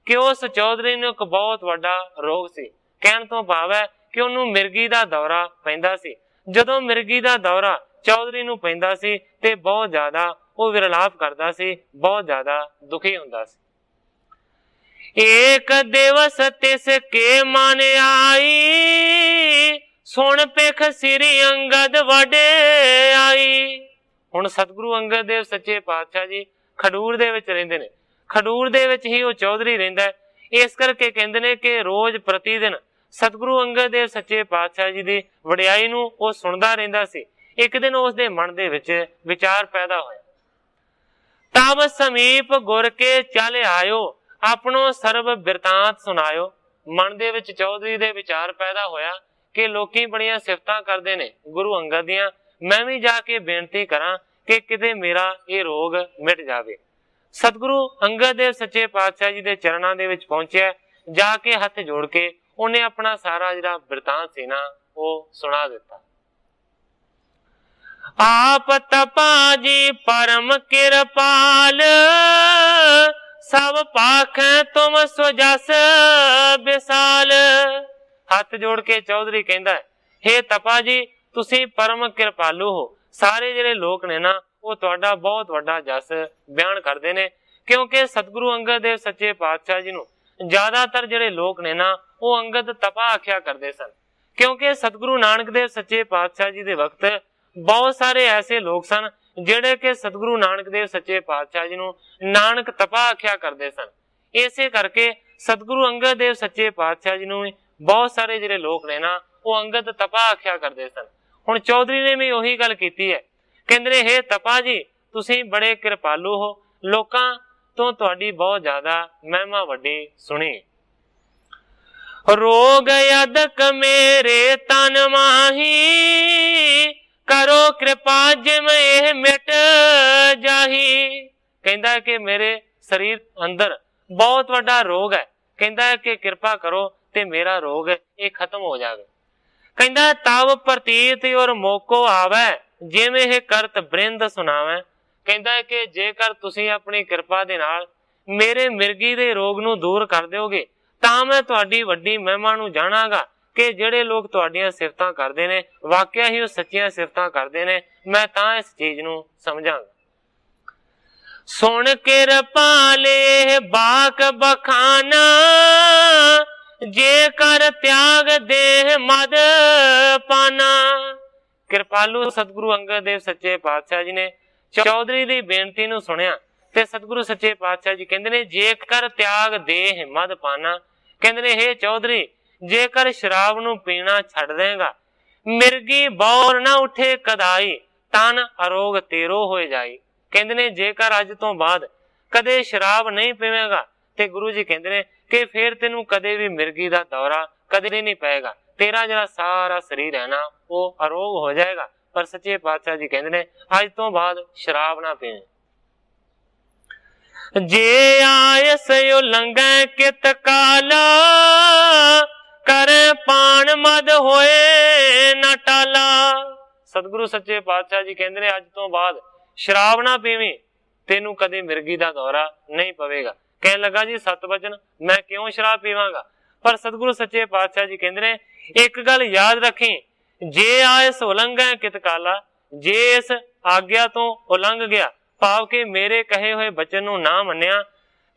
ਕਿ ਉਸ ਚੌਧਰੀ ਨੂੰ ਇੱਕ ਬਹੁਤ ਵੱਡਾ ਰੋਗ ਸੀ। ਕਹਿਣ ਤੋਂ ਭਾਵ ਹੈ ਕਿ ਉਹਨੂੰ ਮਿਰਗੀ ਦਾ ਦੌਰਾ ਪੈਂਦਾ ਸੀ। ਜਦੋਂ ਮਿਰਗੀ ਦਾ ਦੌਰਾ ਚੌਧਰੀ ਨੂੰ ਪੈਂਦਾ ਸੀ ਤੇ ਬਹੁਤ ਜ਼ਿਆਦਾ ਉਹ ਵਿਰਲਾਪ ਕਰਦਾ ਸੀ, ਬਹੁਤ ਜ਼ਿਆਦਾ ਦੁਖੀ ਹੁੰਦਾ ਸੀ। ਏਕ ਦਿਵਸ ਤਿਸ ਕੇ ਮਨ ਆਈ ਸੁਣ ਪਿਖ ਸ੍ਰੀ ਅੰਗਦ ਵਡਿਆਈ। ਹੁਣ ਸਤਿਗੁਰੂ ਅੰਗਦ ਦੇਵ ਸੱਚੇ ਪਾਤਸ਼ਾਹ ਜੀ ਖਡੂਰ ਦੇ ਵਿੱਚ ਰਹਿੰਦੇ ਨੇ। ਖਡੂਰ ਦੇ ਵਿੱਚ ਹੀ ਉਹ ਚੌਧਰੀ ਰਹਿੰਦਾ ਹੈ। ਇਸ ਕਰਕੇ ਕਹਿੰਦੇ ਨੇ ਕਿ ਰੋਜ਼ ਪ੍ਰਤੀ ਦਿਨ ਸਤਿਗੁਰੂ ਅੰਗਦ ਦੇਵ ਸੱਚੇ ਪਾਤਸ਼ਾਹ ਜੀ ਦੀ ਵਡਿਆਈ ਨੂੰ ਉਹ ਸੁਣਦਾ ਰਹਿੰਦਾ ਸੀ। ਇੱਕ ਦਿਨ ਉਸ ਦੇ ਮਨ ਦੇ ਵਿੱਚ ਵਿਚਾਰ ਪੈਦਾ ਹੋਇਆ। ਤਬ ਸਮੀਪ ਗੁਰ ਕੇ ਚੱਲ ਆਇਓ ਆਪਣੋ ਸਰਬ ਬਿਰਤਾਂਤ ਸੁਣਾਇਓ। ਮਨ ਦੇ ਵਿੱਚ ਚੌਧਰੀ ਦੇ ਵਿਚਾਰ ਪੈਦਾ ਹੋਇਆ ਕਿ ਲੋਕੀ ਬੜੀਆਂ ਸਿਫਤਾਂ ਕਰਦੇ ਨੇ ਗੁਰੂ ਅੰਗਦ ਦੀਆਂ, ਮੈਂ ਵੀ ਜਾ ਕੇ ਬੇਨਤੀ ਕਰਾਂ ਕਿ ਕਿਤੇ ਮੇਰਾ ਇਹ ਰੋਗ ਮਿਟ ਜਾਵੇ। ਸਤਿਗੁਰੂ ਅੰਗਦ ਦੇਵ ਸੱਚੇ ਪਾਤਸ਼ਾਹ ਜੀ ਦੇ ਚਰਨਾਂ ਦੇ ਵਿੱਚ ਪਹੁੰਚਿਆ, ਜਾ ਕੇ ਹੱਥ ਜੋੜ ਕੇ ਉਹਨੇ ਆਪਣਾ ਸਾਰਾ ਜਿਹੜਾ ਬਿਰਤਾਂਤ ਸੀ ਨਾ ਉਹ ਸੁਣਾ ਦਿੱਤਾ। ਆਪ ਤਪਾ ਜੀ ਪਰਮ ਕਿਰਪਾਲ ਸਭ ਪਾਖੈ ਤੁਮ ਸੁਜਸ ਵਿਸਾਲ। ਹੱਥ ਜੋੜ ਕੇ ਚੌਧਰੀ ਕਹਿੰਦਾ ਹੈ, ਹੇ ਤਪਾ ਜੀ ਤੁਸੀਂ ਪਰਮ ਕਿਰਪਾਲੂ ਹੋ। ਸਾਰੇ ਜਿਹੜੇ ਲੋਕ ਨੇ ਨਾ ਉਹ ਤੁਹਾਡਾ ਬਹੁਤ ਵੱਡਾ ਜਸ ਬਿਆਨ ਕਰਦੇ ਨੇ, ਕਿਉਂਕਿ ਸਤਿਗੁਰੂ ਅੰਗਦ ਦੇਵ ਸੱਚੇ ਪਾਤਸ਼ਾਹ ਜੀ ਨੂੰ ਜ਼ਿਆਦਾਤਰ ਜਿਹੜੇ ਲੋਕ ਨੇ ਨਾ ਉਹ ਅੰਗਦ ਤਪਾ ਆਖਿਆ ਕਰਦੇ ਸਨ। ਕਿਉਂਕਿ ਸਤਿਗੁਰੂ ਨਾਨਕ ਦੇਵ ਸੱਚੇ ਪਾਤਸ਼ਾਹ ਜੀ ਦੇ ਵਕਤ ਬਹੁਤ ਸਾਰੇ ਐਸੇ ਲੋਕ ਸਨ ਜਿਹੜੇ ਕਿ ਸਤਿਗੁਰੂ ਨਾਨਕ ਦੇਵ ਸੱਚੇ ਪਾਤਸ਼ਾਹ ਜੀ ਨੂੰ ਨਾਨਕ ਤਪਾ ਆਖਿਆ ਕਰਦੇ ਸਨ। ਇਸੇ ਕਰਕੇ ਸਤਿਗੁਰੂ ਅੰਗਦ ਦੇਵ ਸੱਚੇ ਪਾਤਸ਼ਾਹ ਜੀ ਨੂੰ ਬਹੁਤ ਸਾਰੇ ਜਿਹੜੇ ਲੋਕ ਨੇ ਨਾ ਉਹ ਅੰਗਦ ਤਪਾ ਆਖਿਆ ਕਰਦੇ ਸਨ। ਹੁਣ ਚੌਧਰੀ ਨੇ ਵੀ ਉਹੀ ਗੱਲ ਕੀਤੀ ਹੈ, ਕਹਿੰਦੇ ਨੇ ਹੇ ਤਪਾ ਜੀ ਤੁਸੀਂ ਬੜੇ ਕਿਰਪਾਲੂ ਹੋ, ਲੋਕਾਂ ਤੋਂ ਤੁਹਾਡੀ ਬਹੁਤ ਜ਼ਿਆਦਾ ਮਹਿਮਾ ਵੱਡੀ ਸੁਣੀ। ਰੋਗ ਅਦਕ ਮੇਰੇ ਤਨ ਮਾਹੀ ਕਰੋ ਕਿਰਪਾ ਜਿਵੇਂ ਇਹ ਮਿਟ ਜਾਹੀ। ਕਹਿੰਦਾ ਹੈ ਕਿ ਮੇਰੇ ਸਰੀਰ ਅੰਦਰ ਬਹੁਤ ਵੱਡਾ ਰੋਗ ਹੈ, ਕਹਿੰਦਾ ਹੈ ਕਿ ਕਿਰਪਾ ਕਰੋ ਤੇ ਮੇਰਾ ਰੋਗ ਇਹ ਖਤਮ ਹੋ ਜਾਵੇ। ਕਹਿੰਦਾ ਤਵ ਪ੍ਰਤੀਤ ਔਰ ਮੋਕੋ ਆਵੇ ਜਿਵੇਂ ਇਹ ਕਰਤ ਬ੍ਰਿੰਦ ਸੁਣਾਵੇ। ਕਹਿੰਦਾ ਹੈ ਕਿ ਜੇਕਰ ਤੁਸੀਂ ਆਪਣੀ ਕਿਰਪਾ ਦੇ ਨਾਲ ਮੇਰੇ ਮਿਰਗੀ ਦੇ ਰੋਗ ਨੂੰ ਦੂਰ ਕਰ ਦਿਓਗੇ ਤਾਂ ਮੈਂ ਤੁਹਾਡੀ ਵੱਡੀ ਮਹਿਮਾ ਨੂੰ ਜਾਣਾਂਗਾ ਕਿ ਜਿਹੜੇ ਲੋਕ ਤੁਹਾਡੀਆਂ ਸਿਫਤਾਂ ਕਰਦੇ ਨੇ ਵਾਕਿਆ ਹੀ ਉਹ ਸੱਚੀਆਂ ਸਿਫਤਾਂ ਕਰਦੇ ਨੇ, ਮੈਂ ਤਾਂ ਇਸ ਚੀਜ਼ ਨੂੰ ਸਮਝਾਂਗਾ। ਸੁਣ ਕਿਰਪਾਲੇ ਬਾਕ ਬਖਾਨਾ ਜੇ ਕਰ ਤਿਆਗ ਦੇਹ ਮਦ ਪਾਨਾ। ਕਿਰਪਾਲੂ ਸਤਿਗੁਰੂ ਅੰਗਦ ਦੇਵ ਸੱਚੇ ਪਾਤਸ਼ਾਹ ਜੀ ਨੇ ਚੌਧਰੀ ਦੀ ਬੇਨਤੀ ਨੂੰ ਸੁਣਿਆ ਤੇ ਸਤਿਗੁਰੂ ਸੱਚੇ ਪਾਤਸ਼ਾਹ ਜੀ ਕਹਿੰਦੇ ਨੇ ਜੇਕਰ ਤਿਆਗ ਦੇਹ ਮਦ ਪਾਨਾ, ਕਹਿੰਦੇ ਨੇ ਹੇ ਚੌਧਰੀ ਜੇਕਰ ਸ਼ਰਾਬ ਨੂੰ ਪੀਣਾ ਛੱਡ ਦੇਗਾ ਮਿਰਗੀ ਬੌਰ ਨਾ ਉਠੇ ਕਦਾਈ ਤਨ ਅਰੋਗ ਤੇਰੋ ਹੋਏ ਜਾਈ। ਕਹਿੰਦੇ ਨੇ ਜੇਕਰ ਅੱਜ ਤੋਂ ਬਾਅਦ ਕਦੇ ਸ਼ਰਾਬ ਨਹੀਂ ਪੀਵੇਂਗਾ ਤੇ ਗੁਰੂ ਜੀ ਕਹਿੰਦੇ ਨੇ ਕਿ ਫਿਰ ਤੈਨੂੰ ਕਦੇ ਵੀ ਮਿਰਗੀ ਦਾ ਦੌਰਾ ਕਦੇ ਨਹੀਂ ਪਏਗਾ, ਤੇਰਾ ਜਿਹੜਾ ਸਾਰਾ ਸਰੀਰ ਹੈ ਨਾ ਉਹ ਅਰੋਗ ਹੋ ਜਾਏਗਾ। ਪਰ ਸੱਚੇ ਪਾਤਸ਼ਾਹ ਜੀ ਕਹਿੰਦੇ ਨੇ ਅੱਜ ਤੋਂ ਬਾਅਦ ਸ਼ਰਾਬ ਨਾ ਪੀਵੇਂ। ਜੇ ਆਇਸ ਉਲੰਘੈ ਕਿਤ ਕਾਲਾ ਕਰ ਪਾਣ ਮਦ ਹੋਏ ਨਾ ਟਾਲਾ। ਸਤਿਗੁਰੂ ਸੱਚੇ ਪਾਤਸ਼ਾਹ ਜੀ ਕਹਿੰਦੇ ਨੇ ਅੱਜ ਤੋਂ ਬਾਅਦ ਸ਼ਰਾਬ ਨਾ ਪੀਵੀਂ, ਤੈਨੂੰ ਕਦੇ ਮਿਰਗੀ ਦਾ ਦੌਰਾ ਨਹੀਂ ਪਵੇਗਾ। ਕਹਿਣ ਲੱਗਾ ਜੀ ਸਤ ਵਚਨ ਮੈਂ ਕਿਉਂ ਸ਼ਰਾਬ ਪੀਵਾਂਗਾ? ਪਰ ਸਤਿਗੁਰੂ ਸੱਚੇ ਪਾਤਸ਼ਾਹ ਜੀ ਕਹਿੰਦੇ ਨੇ ਇੱਕ ਗੱਲ ਯਾਦ ਰੱਖੀ, ਜੇ ਆਇਸ ਉਲੰਘੈ ਕਿਤ ਕਾਲਾ, ਜੇ ਇਸ ਆਗਿਆ ਤੋਂ ਉਲੰਘ ਗਿਆ, ਭਾਵ ਕਿ ਮੇਰੇ ਕਹੇ ਹੋਏ ਬਚਨ ਨੂੰ ਨਾ ਮੰਨਿਆ,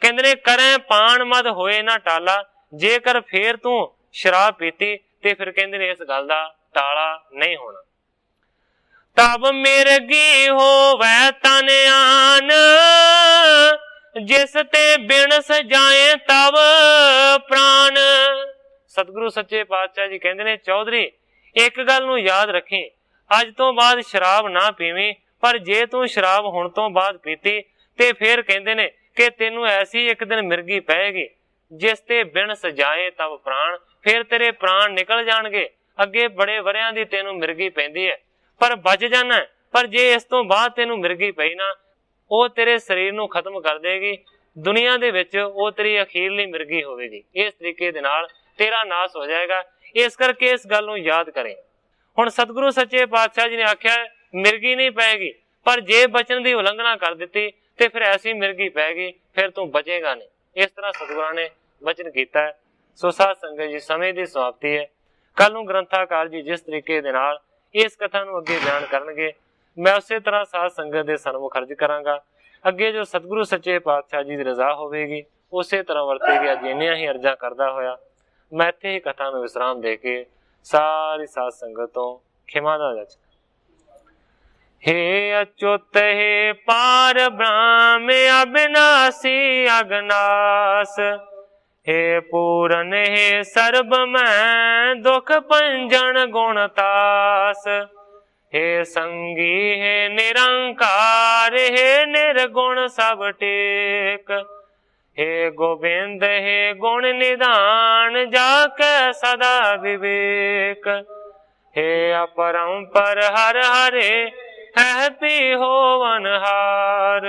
ਕਹਿੰਦੇ ਨੇ ਕਰੈ ਪਾਣ ਮਦ ਹੋਏ ਨਾ ਟਾਲਾ, ਜੇਕਰ ਫੇਰ ਤੂੰ ਸ਼ਰਾਬ ਪੀਤੀ ਤੇ ਫਿਰ ਕਹਿੰਦੇ ਨੇ ਇਸ ਗੱਲ ਦਾ ਟਾਲਾ ਨਹੀਂ ਹੋਣਾ। ਤਬ ਮਿਰਗੀ ਹੋਵੈ ਤਨ ਆਨ, ਜਿਸ ਤੇ ਬਿਨ ਸਜਾਏ ਤਵ ਪ੍ਰਾਨ। ਸਤਿਗੁਰੂ ਸੱਚੇ ਪਾਤਸ਼ਾਹ ਜੀ ਕਹਿੰਦੇ ਨੇ ਚੌਧਰੀ ਇੱਕ ਗੱਲ ਨੂੰ ਯਾਦ ਰੱਖੀ, ਅੱਜ ਤੋਂ ਬਾਅਦ ਸ਼ਰਾਬ ਨਾ ਪੀਵੀਂ, ਪਰ ਜੇ ਤੂੰ ਸ਼ਰਾਬ ਹੁਣ ਤੋਂ ਬਾਅਦ ਪੀਤੀ ਤੇ ਫਿਰ ਕਹਿੰਦੇ ਨੇ ਕਿ ਤੈਨੂੰ ਐਸੀ ਇੱਕ ਦਿਨ ਮਿਰਗੀ ਪਏਗੀ ਜਿਸ ਤੇ ਬਿਨ ਸਜਾਏ ਤਵ ਪ੍ਰਾਣ, ਫਿਰ ਤੇਰੇ ਪ੍ਰਾਣ ਨਿਕਲ ਜਾਣਗੇ। ਅੱਗੇ ਬੜੇ ਵਰਿਆਂ ਦੀ ਤੈਨੂੰ ਮਿਰਗੀ ਪੈਂਦੀ ਹੈ ਪਰ ਬਚ ਜਾਣਾ, ਪਰ ਜੇ ਇਸ ਤੋਂ ਬਾਅਦ ਤੈਨੂੰ ਮਿਰਗੀ ਪਈ ਨਾ, ਉਹ ਤੇਰੇ ਸਰੀਰ ਨੂੰ ਖਤਮ ਕਰ ਦੇਗੀ, ਦੁਨੀਆ ਦੇ ਵਿੱਚ ਉਹ ਤੇਰੀ ਅਖੀਰਲੀ ਮਿਰਗੀ ਹੋਵੇਗੀ। ਇਸ ਤਰੀਕੇ ਦੇ ਨਾਲ ਤੇਰਾ ਨਾਸ ਹੋ ਜਾਏਗਾ। ਇਸ ਕਰਕੇ ਇਸ ਗੱਲ ਨੂੰ ਯਾਦ ਕਰੇ। ਹੁਣ ਸਤਿਗੁਰੂ ਸੱਚੇ ਪਾਤਸ਼ਾਹ ਜੀ ਨੇ ਆਖਿਆ ਮਿਰਗੀ ਨਹੀਂ ਪਏਗੀ, ਪਰ ਜੇ ਬਚਨ ਦੀ ਉਲੰਘਣਾ ਕਰ ਦਿੱਤੀ ਤੇ ਫਿਰ ਐਸੀ ਮਿਰਗੀ ਪੈਗੀ, ਫਿਰ ਤੂੰ ਬਚੇਗਾ ਨਹੀਂ। ਇਸ ਤਰ੍ਹਾਂ ਸਤਿਗੁਰਾਂ ਨੇ ਵਚਨ ਕੀਤਾ ਹੈ। ਸੋ ਸਾਧ ਸੰਗਤ ਜੀ, ਸਮੇਂ ਦੀ ਸਮਾਪਤੀ ਹੈ। ਕੱਲ ਨੂੰ ਗ੍ਰੰਥਾਕਾਰ ਜੀ ਜਿਸ ਤਰੀਕੇ ਦੇ ਨਾਲ ਇਸ ਕਥਾ ਨੂੰ ਅੱਗੇ ਬਿਆਨ ਕਰਨਗੇ, ਮੈਂ ਉਸੇ ਤਰ੍ਹਾਂ ਸਾਧ ਸੰਗਤ ਦੇ ਸਨਮੁਖ ਅਰਜ਼ ਕਰਾਂਗਾ। ਅੱਗੇ ਜੋ ਸਤਿਗੁਰੂ ਸੱਚੇ ਪਾਤਸ਼ਾਹ ਜੀ ਦੀ ਰਜ਼ਾ ਹੋਵੇਗੀ ਉਸੇ ਤਰ੍ਹਾਂ ਵਰਤੇਗੀ। ਅੱਜ ਇੰਨੀਆਂ ਹੀ ਅਰਜ਼ਾਂ ਕਰਦਾ ਹੋਇਆ ਮੈਂ ਇੱਥੇ ਹੀ ਕਥਾ ਨੂੰ ਵਿਸਰਾਮ ਦੇ ਕੇ ਸਾਰੀ ਸਾਧ ਸੰਗਤ ਤੋਂ ਖਿਮਾ ਦਾ ਜਾਚਦਾ। हे अच्युत हे पार ब्रह्म अविनाशी अगनास, हे पूरन हे सर्ब मैं दुख पंजन गुणतास, हे संगी हे निरंकार, हे निर्गुण सब टेक, हे गोविंद हे गुण निधान, जाके सदा विवेक, हे अपरंपर हर हरे है पी होवन हार,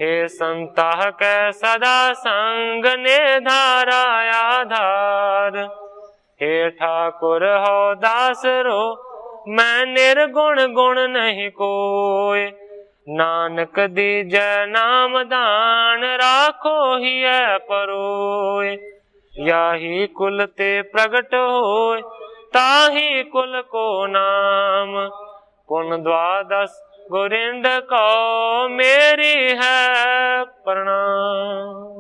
हे संताह कै सदा संग निधारा आधार, हे ठाकुर हो दास रो मैं निर्गुण गुण नहीं कोय, नानक दीजै नाम दान राखो ही है परोय, याही कुल ते प्रगट होय ताही कुल को नाम, पुन द्वादश गोरिंद को मेरी है प्रणाम।